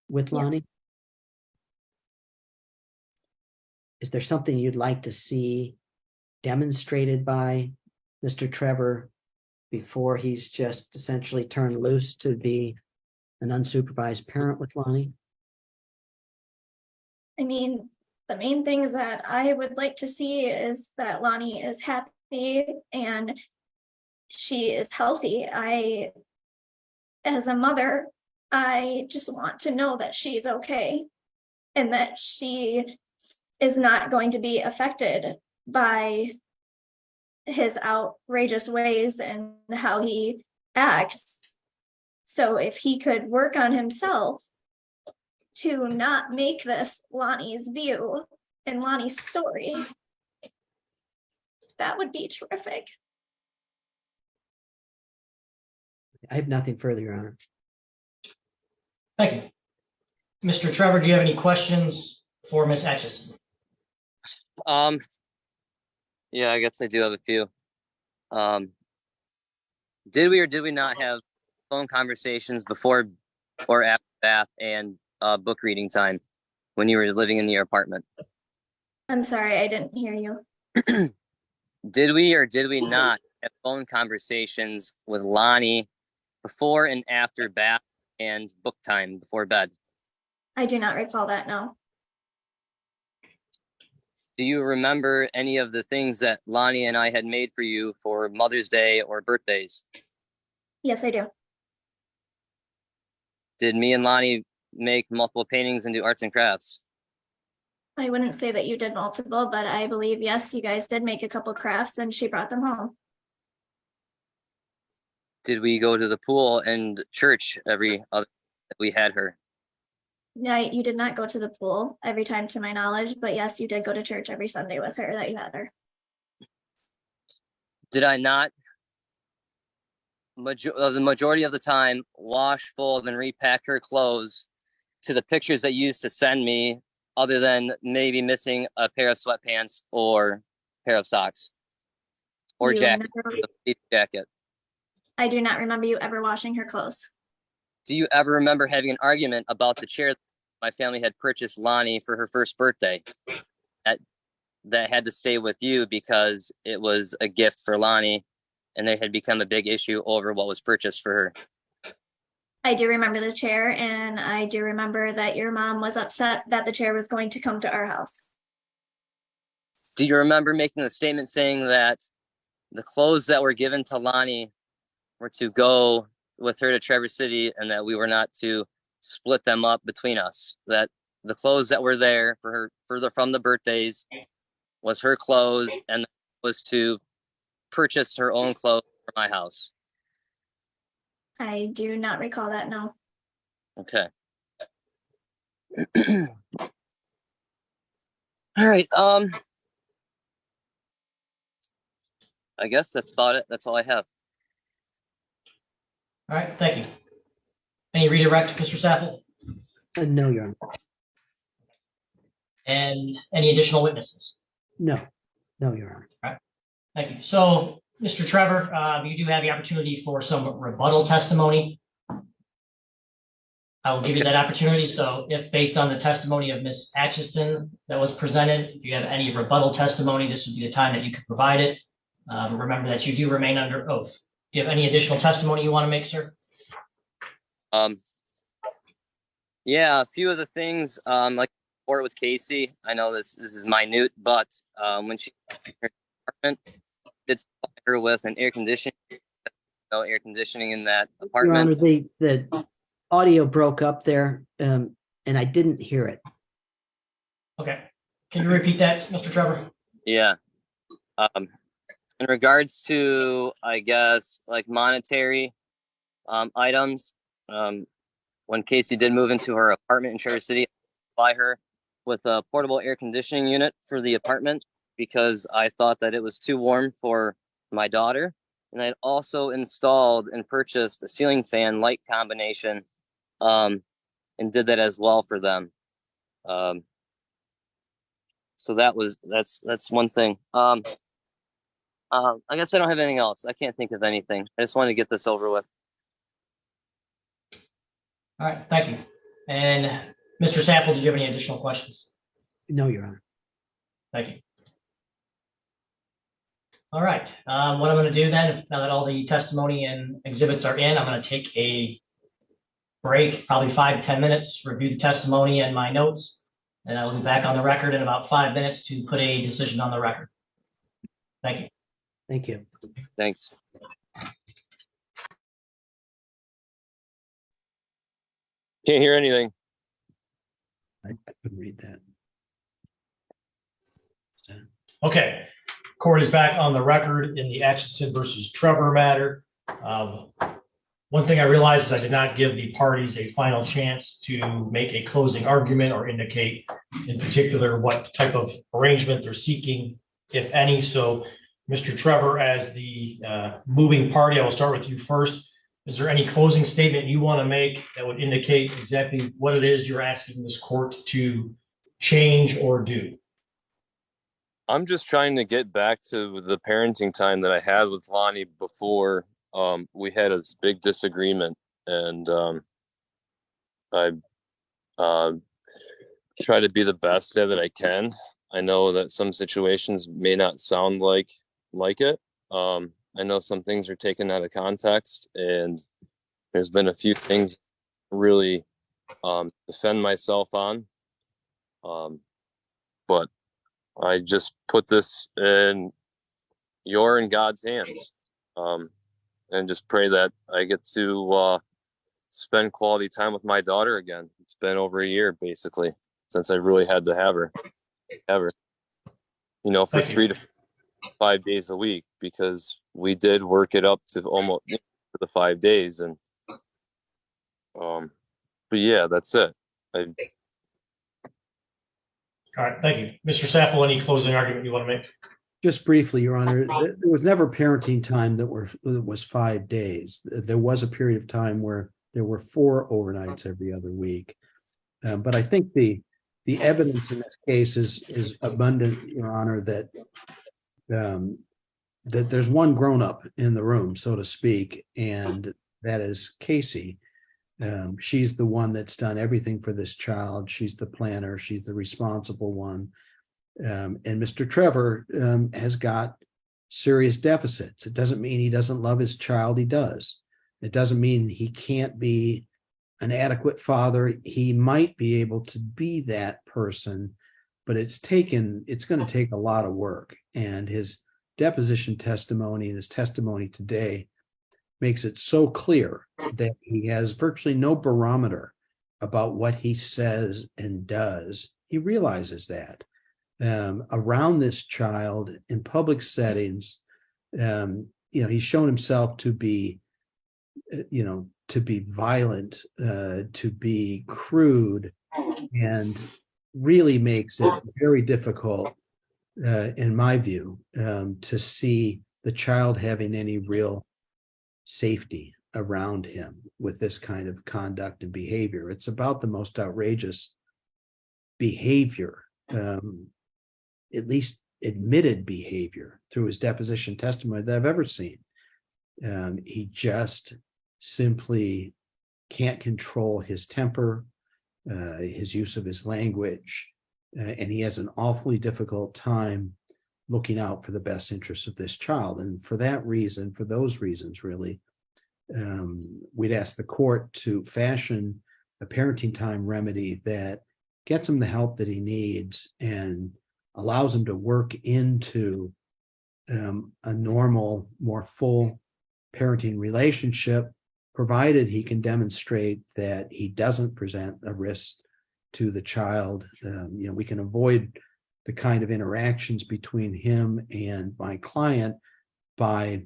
with Lonnie? is there something you'd like to see demonstrated by Mr. Trevor before he's just essentially turned loose to be an unsupervised parent with Lonnie? I mean, the main things that I would like to see is that Lonnie is happy and she is healthy. As a mother, I just want to know that she's okay and that she is not going to be affected by his outrageous ways and how he acts. So if he could work on himself to not make this Lonnie's view and Lonnie's story, that would be terrific. I have nothing further, Your Honor. Thank you. Mr. Trevor, do you have any questions for Ms. Atchison? Yeah, I guess I do have a few. Did we or did we not have phone conversations before or after bath and book reading time when you were living in your apartment? I'm sorry, I didn't hear you. Did we or did we not have phone conversations with Lonnie before and after bath and book time before bed? I do not recall that, no. Do you remember any of the things that Lonnie and I had made for you for Mother's Day or birthdays? Yes, I do. Did me and Lonnie make multiple paintings and do arts and crafts? I wouldn't say that you did multiple, but I believe, yes, you guys did make a couple crafts and she brought them home. Did we go to the pool and church every other that we had her? No, you did not go to the pool every time to my knowledge, but yes, you did go to church every Sunday with her that you had her. Did I not the majority of the time wash, fold, and repack her clothes to the pictures that you used to send me, other than maybe missing a pair of sweatpants or pair of socks or You jacket, never- a jacket? I do not remember you ever washing her clothes. Do you ever remember having an argument about the chair my family had purchased Lonnie for her first birthday that had to stay with you because it was a gift for Lonnie and there had become a big issue over what was purchased for her? I do remember the chair, and I do remember that your mom was upset that the chair was going to come to our house. Do you remember making a statement saying that the clothes that were given to Lonnie were to go with her to Traverse City and that we were not to split them up between us? That the clothes that were there for her from the birthdays was her clothes and was to purchase her own clothes for my house? I do not recall that, no. Okay. All right. I guess that's about it. That's all I have. All right, thank you. Any redirect, Mr. Sappel? No, Your Honor. And any additional witnesses? No, Your Honor. Thank you. So, Mr. Trevor, you do have the opportunity for some rebuttal testimony. I will give you that opportunity. So if based on the testimony of Ms. Atchison that was presented, if you have any rebuttal testimony, this would be the time that you could provide it. Remember that you do remain under oath. Do you have any additional testimony you want to make, sir? Yeah, a few of the things, like report with Casey. I know this is minute, but when she her apartment, did supply her with an air conditioning. No air conditioning in that Your Honor, apartment. the audio broke up there, and I didn't hear it. Okay. Can you repeat that, Mr. Trevor? Yeah. In regards to, I guess, like monetary items, when Casey did move into her apartment in Traverse City, I buy her with a portable air conditioning unit for the apartment because I thought that it was too warm for my daughter. And I also installed and purchased a ceiling fan light combination, and did that as well for them. So that's one thing. I guess I don't have anything else. I can't think of anything. I just wanted to get this over with. All right, thank you. And Mr. Sample, did you have any additional questions? No, Your Honor. Thank you. All right, what I'm going to do then, now that all the testimony and exhibits are in, I'm going to take a break, probably 5 to 10 minutes, review the testimony and my notes, and I will be back on the record in about 5 minutes to put a decision on the record. Thank you. Thank you. Thanks. Can't hear anything. I couldn't read that. Okay, court is back on the record in the Atchison versus Trevor matter. One thing I realized is I did not give the parties a final chance to make a closing argument or indicate in particular what type of arrangement they're seeking, if any. So, Mr. Trevor, as the moving party, I will start with you first. Is there any closing statement you want to make that would indicate exactly what it is you're asking this court to change or do? I'm just trying to get back to the parenting time that I had with Lonnie before we had a big disagreement, and I try to be the best at it I can. I know that some situations may not sound like it. I know some things are taken out of context, and there's been a few things really defend myself on. But I just put this in your and God's hands, and just pray that I get to spend quality time with my daughter again. It's been over a year, basically, since I really had to have her, for 3 to 5 days a week, because we did work it up to almost the 5 days. And, but yeah, that's it. All right, thank you. Mr. Saffel, any closing argument you want to make? Just briefly, Your Honor, there was never parenting time that was 5 days. There was a period of time where there were 4 overnights every other week. But I think the evidence in this case is abundant, Your Honor, that there's one grown-up in the room, so to speak, and that is Casey. She's the one that's done everything for this child. She's the planner. She's the responsible one. And Mr. Trevor has got serious deficits. It doesn't mean he doesn't love his child. He does. It doesn't mean he can't be an adequate father. He might be able to be that person, but it's going to take a lot of work. And his deposition testimony and his testimony today makes it so clear that he has virtually no barometer about what he says and does. He realizes that. Around this child in public settings, he's shown himself to be, to be violent, to be crude, and really makes it very difficult, in my view, to see the child having any real safety around him with this kind of conduct and behavior. It's about the most outrageous behavior, at least admitted behavior through his deposition testimony that I've ever seen. He just simply can't control his temper, his use of his language, and he has an awfully difficult time looking out for the best interests of this child. And for that reason, for those reasons, really, we'd ask the court to fashion a parenting time remedy that gets him the help that he needs and allows him to work into a normal, more full parenting relationship, provided he can demonstrate that he doesn't present a risk to the child. We can avoid the kind of interactions between him and my client by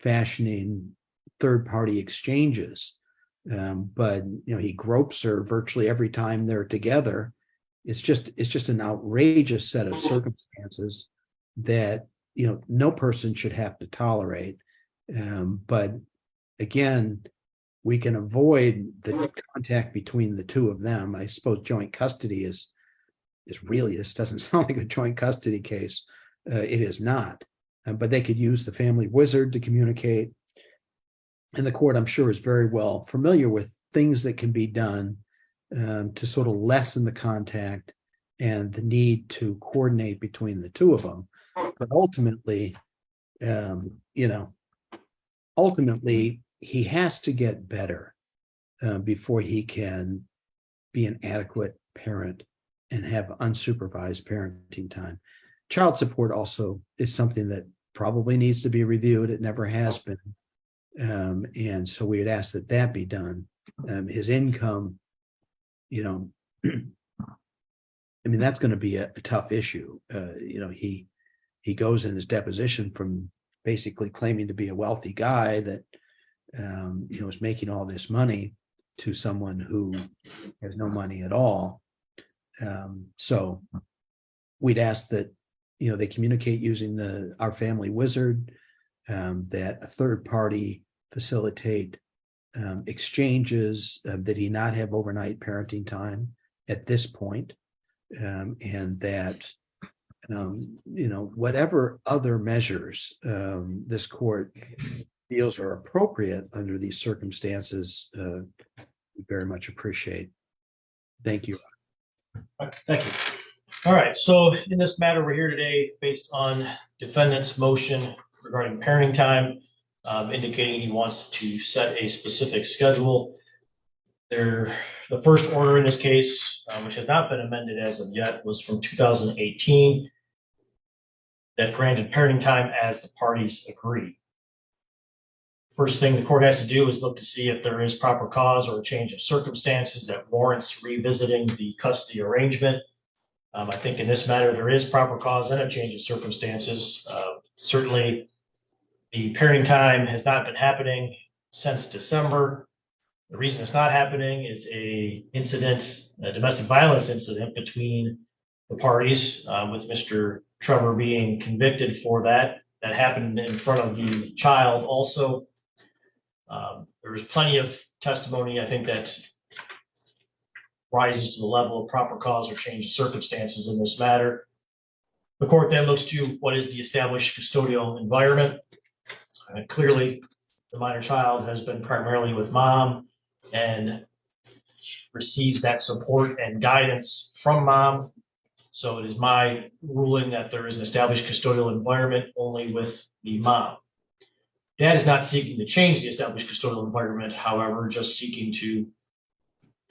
fashioning third-party exchanges. But he gropes her virtually every time they're together. It's just an outrageous set of circumstances that no person should have to tolerate. But again, we can avoid the contact between the two of them. I suppose joint custody is really, this doesn't sound like a joint custody case. It is not. But they could use the family wizard to communicate. And the court, I'm sure, is very well familiar with things that can be done to sort of lessen the contact and the need to coordinate between the two of them. But ultimately, you know, ultimately he has to get better before he can be an adequate parent and have unsupervised parenting time. Child support also is something that probably needs to be reviewed. It never has been. And so we would ask that that be done. His income, you know, I mean, that's going to be a tough issue. You know, he goes in his deposition from basically claiming to be a wealthy guy that, you know, is making all this money to someone who has no money at all. So we'd ask that, you know, they communicate using our family wizard, that a third party facilitate exchanges, that he not have overnight parenting time at this point, and that, you know, whatever other measures this court feels are appropriate under these circumstances, we very much appreciate. Thank you. Thank you. All right, so in this matter, we're here today based on defendant's motion regarding parenting time, indicating he wants to set a specific schedule. The first order in this case, which has not been amended as of yet, was from 2018 that granted parenting time as the parties agreed. First thing the court has to do is look to see if there is proper cause or a change of circumstances that warrants revisiting the custody arrangement. I think in this matter, there is proper cause and a change of circumstances. Certainly, the parenting time has not been happening since December. The reason it's not happening is a domestic violence incident between the parties, with Mr. Trevor being convicted for that. That happened in front of the child also. There was plenty of testimony, I think, that rises to the level of proper cause or change of circumstances in this matter. The court then looks to what is the established custodial environment. Clearly, the minor child has been primarily with mom and receives that support and guidance from mom. So it is my ruling that there is an established custodial environment only with the mom. Dad is not seeking to change the established custodial environment, however, just seeking to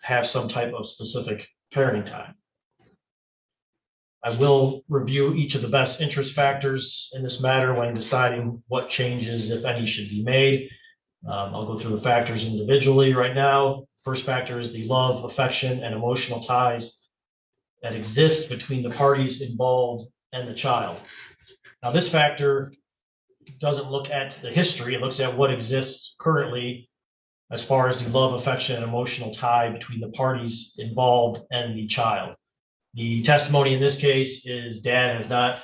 have some type of specific parenting time. I will review each of the best interest factors in this matter when deciding what changes, if any, should be made. I'll go through the factors individually right now. First factor is the love, affection, and emotional ties that exist between the parties involved and the child. Now, this factor doesn't look at the history. It looks at what exists currently as far as the love, affection, and emotional tie between the parties involved and the child. The testimony in this case is dad has not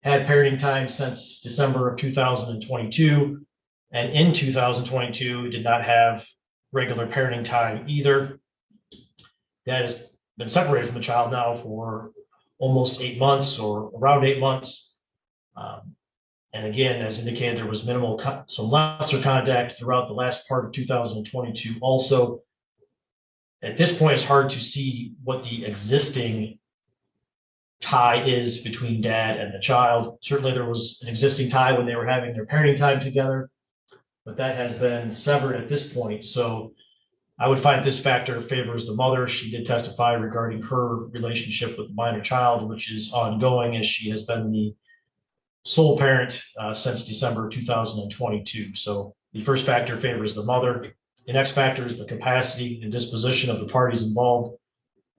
had parenting time since December of 2022, and in 2022 did not have regular parenting time either. Dad has been separated from the child now for almost 8 months or around 8 months. And again, as indicated, there was some lesser contact throughout the last part of 2022 also. At this point, it's hard to see what the existing tie is between dad and the child. Certainly there was an existing tie when they were having their parenting time together, but that has been severed at this point. So I would find this factor favors the mother. She did testify regarding her relationship with the minor child, which is ongoing as she has been the sole parent since December 2022. So the first factor favors the mother. The next factor is the capacity and disposition of the parties involved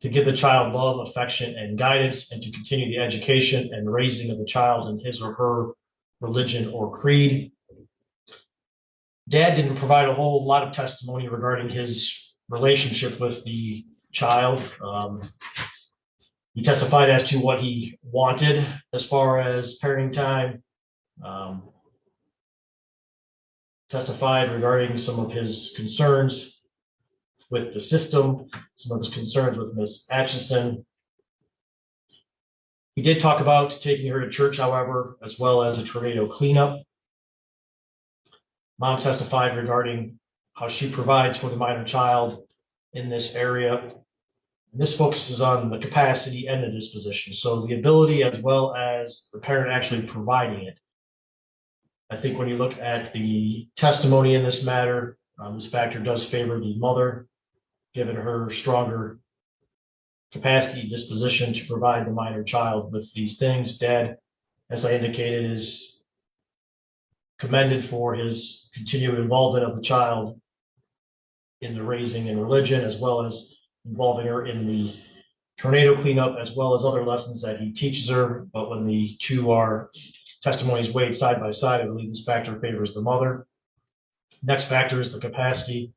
to give the child love, affection, and guidance, and to continue the education and raising of the child in his or her religion or creed. Dad didn't provide a whole lot of testimony regarding his relationship with the child. He testified as to what he wanted as far as parenting time. Testified regarding some of his concerns with the system, some of his concerns with Miss Atchison. He did talk about taking her to church, however, as well as a tornado cleanup. Mom testified regarding how she provides for the minor child in this area. This focuses on the capacity and the disposition. So the ability as well as the parent actually providing it. I think when you look at the testimony in this matter, this factor does favor the mother, given her stronger capacity, disposition to provide the minor child with these things. Dad, as I indicated, is commended for his continued involvement of the child in the raising in religion, as well as involving her in the tornado cleanup, as well as other lessons that he teaches her. But when the two are testimonies weighed side by side, I believe this factor favors the mother. Next factor is the capacity,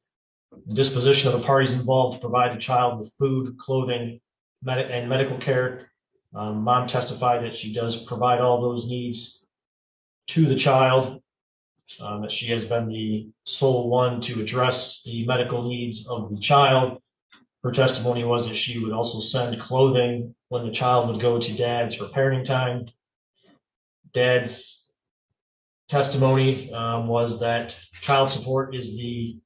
the disposition of the parties involved to provide the child with food, clothing, and medical care. Mom testified that she does provide all those needs to the child, that she has been the sole one to address the medical needs of the child. Her testimony was that she would also send clothing when the child would go to dad's for parenting time. Dad's testimony was that child support is the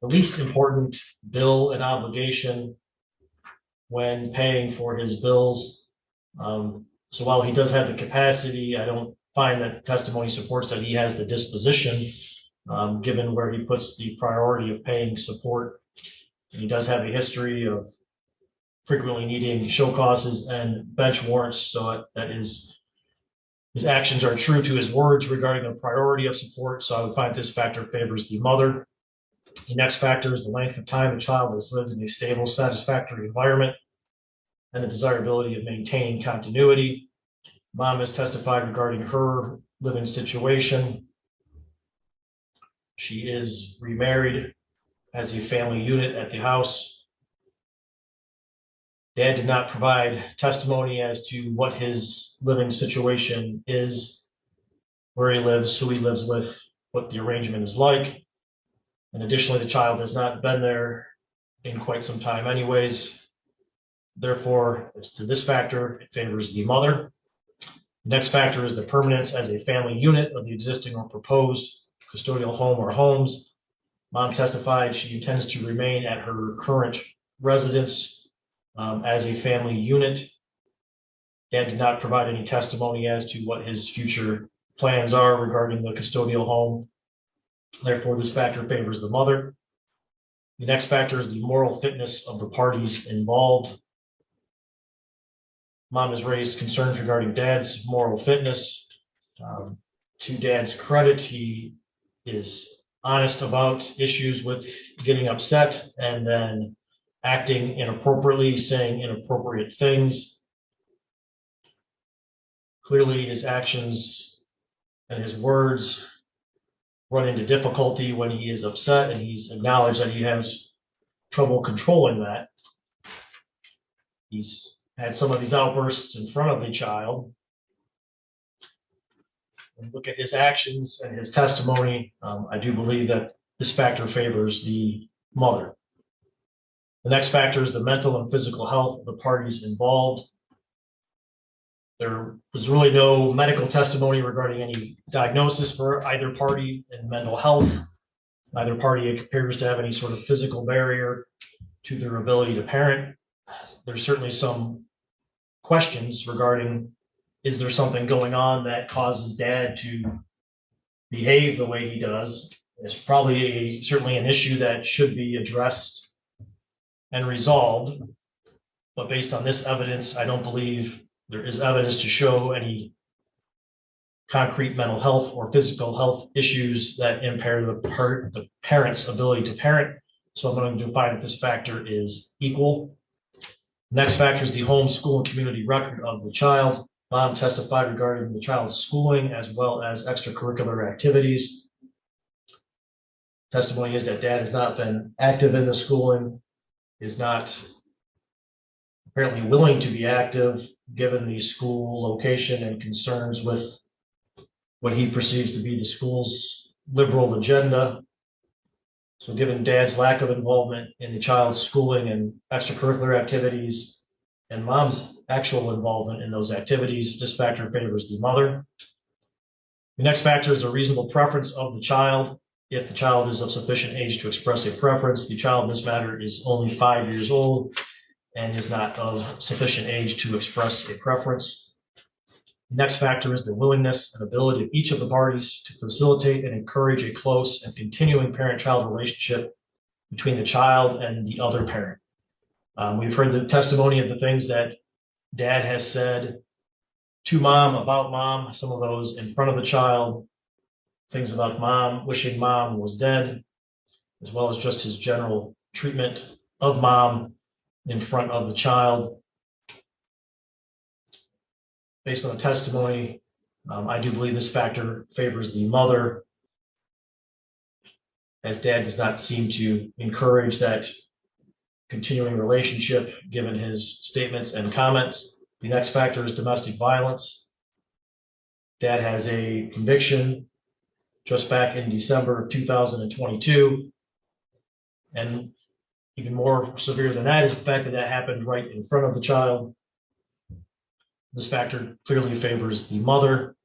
least important bill and obligation when paying for his bills. So while he does have the capacity, I don't find that testimony supports that he has the disposition, given where he puts the priority of paying support. He does have a history of frequently needing show causes and bench warrants, so that is, his actions are true to his words regarding the priority of support. So I would find this factor favors the mother. The next factor is the length of time the child has lived in a stable, satisfactory environment and the desirability of maintaining continuity. Mom has testified regarding her living situation. She is remarried, has a family unit at the house. Dad did not provide testimony as to what his living situation is, where he lives, who he lives with, what the arrangement is like. And additionally, the child has not been there in quite some time anyways. Therefore, it's to this factor, it favors the mother. The next factor is the permanence as a family unit of the existing or proposed custodial home or homes. Mom testified she intends to remain at her current residence as a family unit. Dad did not provide any testimony as to what his future plans are regarding the custodial home. Therefore, this factor favors the mother. The next factor is the moral fitness of the parties involved. Mom has raised concerns regarding Dad's moral fitness. To Dad's credit, he is honest about issues with getting upset and then acting inappropriately, saying inappropriate things. Clearly, his actions and his words run into difficulty when he is upset, and he's acknowledged that he has trouble controlling that. He's had some of these outbursts in front of the child. And look at his actions and his testimony. I do believe that this factor favors the mother. The next factor is the mental and physical health of the parties involved. There was really no medical testimony regarding any diagnosis for either party in mental health. Neither party appears to have any sort of physical barrier to their ability to parent. There's certainly some questions regarding, is there something going on that causes Dad to behave the way he does? It's probably certainly an issue that should be addressed and resolved. But based on this evidence, I don't believe there is evidence to show any concrete mental health or physical health issues that impair the parent's ability to parent. So I'm going to find that this factor is equal. Next factor is the home, school, and community record of the child. Mom testified regarding the child's schooling as well as extracurricular activities. Testimony is that Dad has not been active in the schooling, is not apparently willing to be active given the school location and concerns with what he perceives to be the school's liberal agenda. So given Dad's lack of involvement in the child's schooling and extracurricular activities and Mom's actual involvement in those activities, this factor favors the mother. The next factor is the reasonable preference of the child. if the child is of sufficient age to express a preference. The child in this matter is only 5 years old and is not of sufficient age to express a preference. The next factor is the willingness and ability of each of the parties to facilitate and encourage a close and continuing parent-child relationship between the child and the other parent. We've heard the testimony of the things that dad has said to mom, about mom, some of those in front of the child, things about mom, wishing mom was dead, as well as just his general treatment of mom in front of the child. Based on the testimony, I do believe this factor favors the mother, as dad does not seem to encourage that continuing relationship given his statements and comments. The next factor is domestic violence. Dad has a conviction just back in December of 2022. And even more severe than that is the fact that that happened right in front of the child. This factor clearly favors the mother.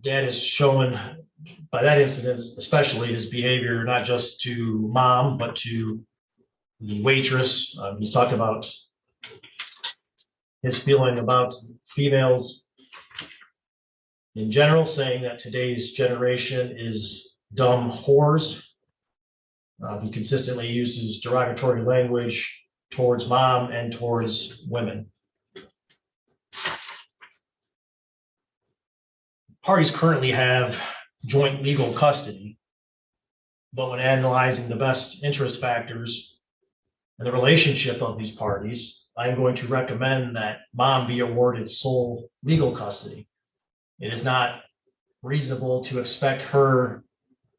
Dad has shown by that incident, especially his behavior, not just to mom, but to the waitress. He's talked about his feeling about females in general, saying that today's generation is dumb whores. He consistently uses derogatory language towards mom and towards women. Parties currently have joint legal custody, but when analyzing the best interest factors and the relationship of these parties, I'm going to recommend that mom be awarded sole legal custody. It is not reasonable to expect her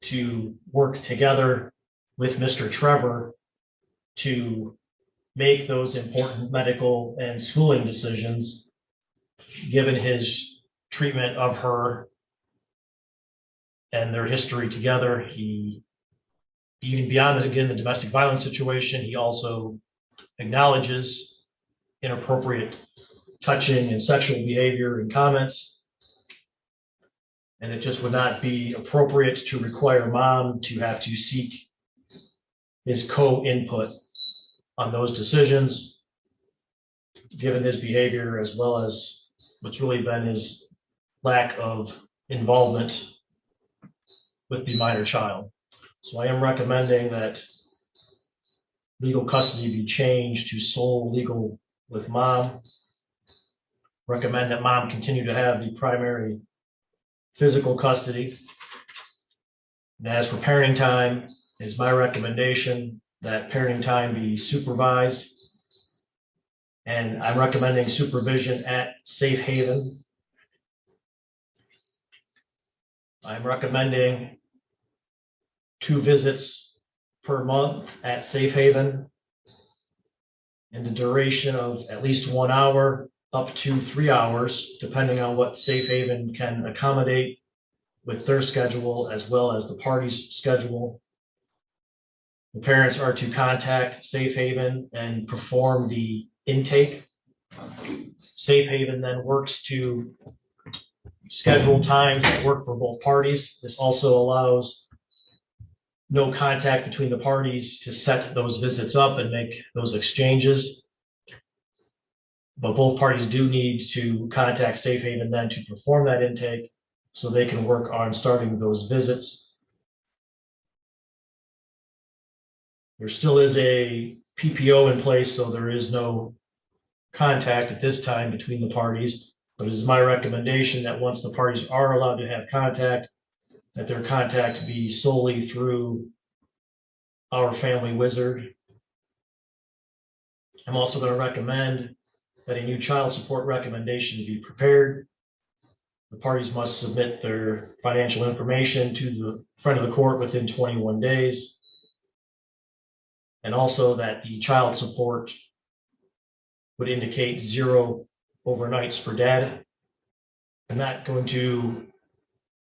to work together with Mr. Trevor to make those important medical and schooling decisions, given his treatment of her and their history together. He, even beyond, again, the domestic violence situation, he also acknowledges inappropriate touching and sexual behavior and comments. And it just would not be appropriate to require mom to have to seek his co-input on those decisions, given his behavior, as well as what's really been his lack of involvement with the minor child. So I am recommending that legal custody be changed to sole legal with mom. Recommend that mom continue to have the primary physical custody. And as for parenting time, it is my recommendation that parenting time be supervised. And I'm recommending supervision at Safe Haven. I'm recommending 2 visits per month at Safe Haven in the duration of at least 1 hour up to 3 hours, depending on what Safe Haven can accommodate with their schedule as well as the party's schedule. The parents are to contact Safe Haven and perform the intake. Safe Haven then works to schedule times that work for both parties. This also allows no contact between the parties to set those visits up and make those exchanges. But both parties do need to contact Safe Haven then to perform that intake so they can work on starting those visits. There still is a PPO in place, so there is no contact at this time between the parties. But it is my recommendation that once the parties are allowed to have contact, that their contact be solely through our family wizard. I'm also going to recommend that a new child support recommendation be prepared. The parties must submit their financial information to the front of the court within 21 days. And also that the child support would indicate 0 overnights for dad. I'm not going to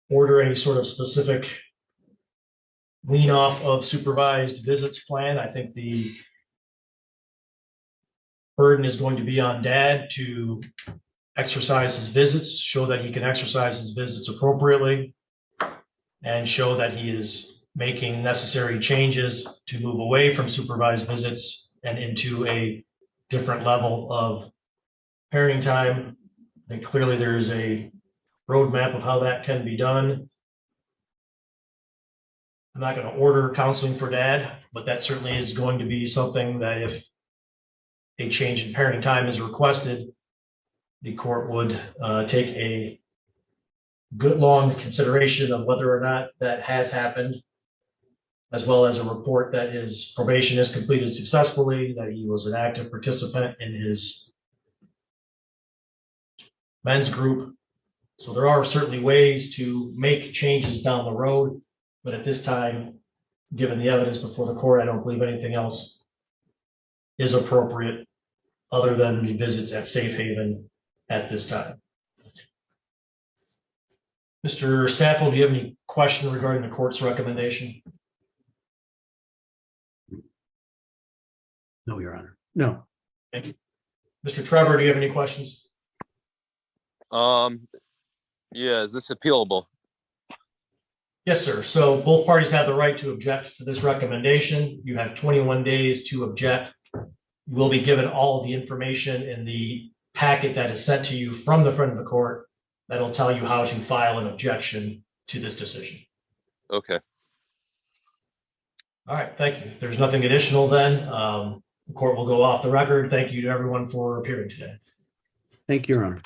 order any sort of specific wean off of supervised visits plan. I think the burden is going to be on dad to exercise his visits, show that he can exercise his visits appropriately, and show that he is making necessary changes to move away from supervised visits and into a different level of parenting time. I think clearly there's a roadmap of how that can be done. I'm not going to order counseling for dad, but that certainly is going to be something that if a change in parenting time is requested, the court would take a good long consideration of whether or not that has happened, as well as a report that his probation is completed successfully, that he was an active participant in his men's group. So there are certainly ways to make changes down the road, but at this time, given the evidence before the court, I don't believe anything else is appropriate other than the visits at Safe Haven at this time. Mr. Saffold, do you have any question regarding the court's recommendation? No, Your Honor. No. Thank you. Mr. Trevor, do you have any questions? Yeah, is this appealable? Yes, sir. So both parties have the right to object to this recommendation. You have 21 days to object. You will be given all of the information in the packet that is sent to you from the front of the court that'll tell you how to file an objection to this decision. Okay. All right, thank you. If there's nothing additional then, the court will go off the record. Thank you to everyone for appearing today. Thank you, Your Honor.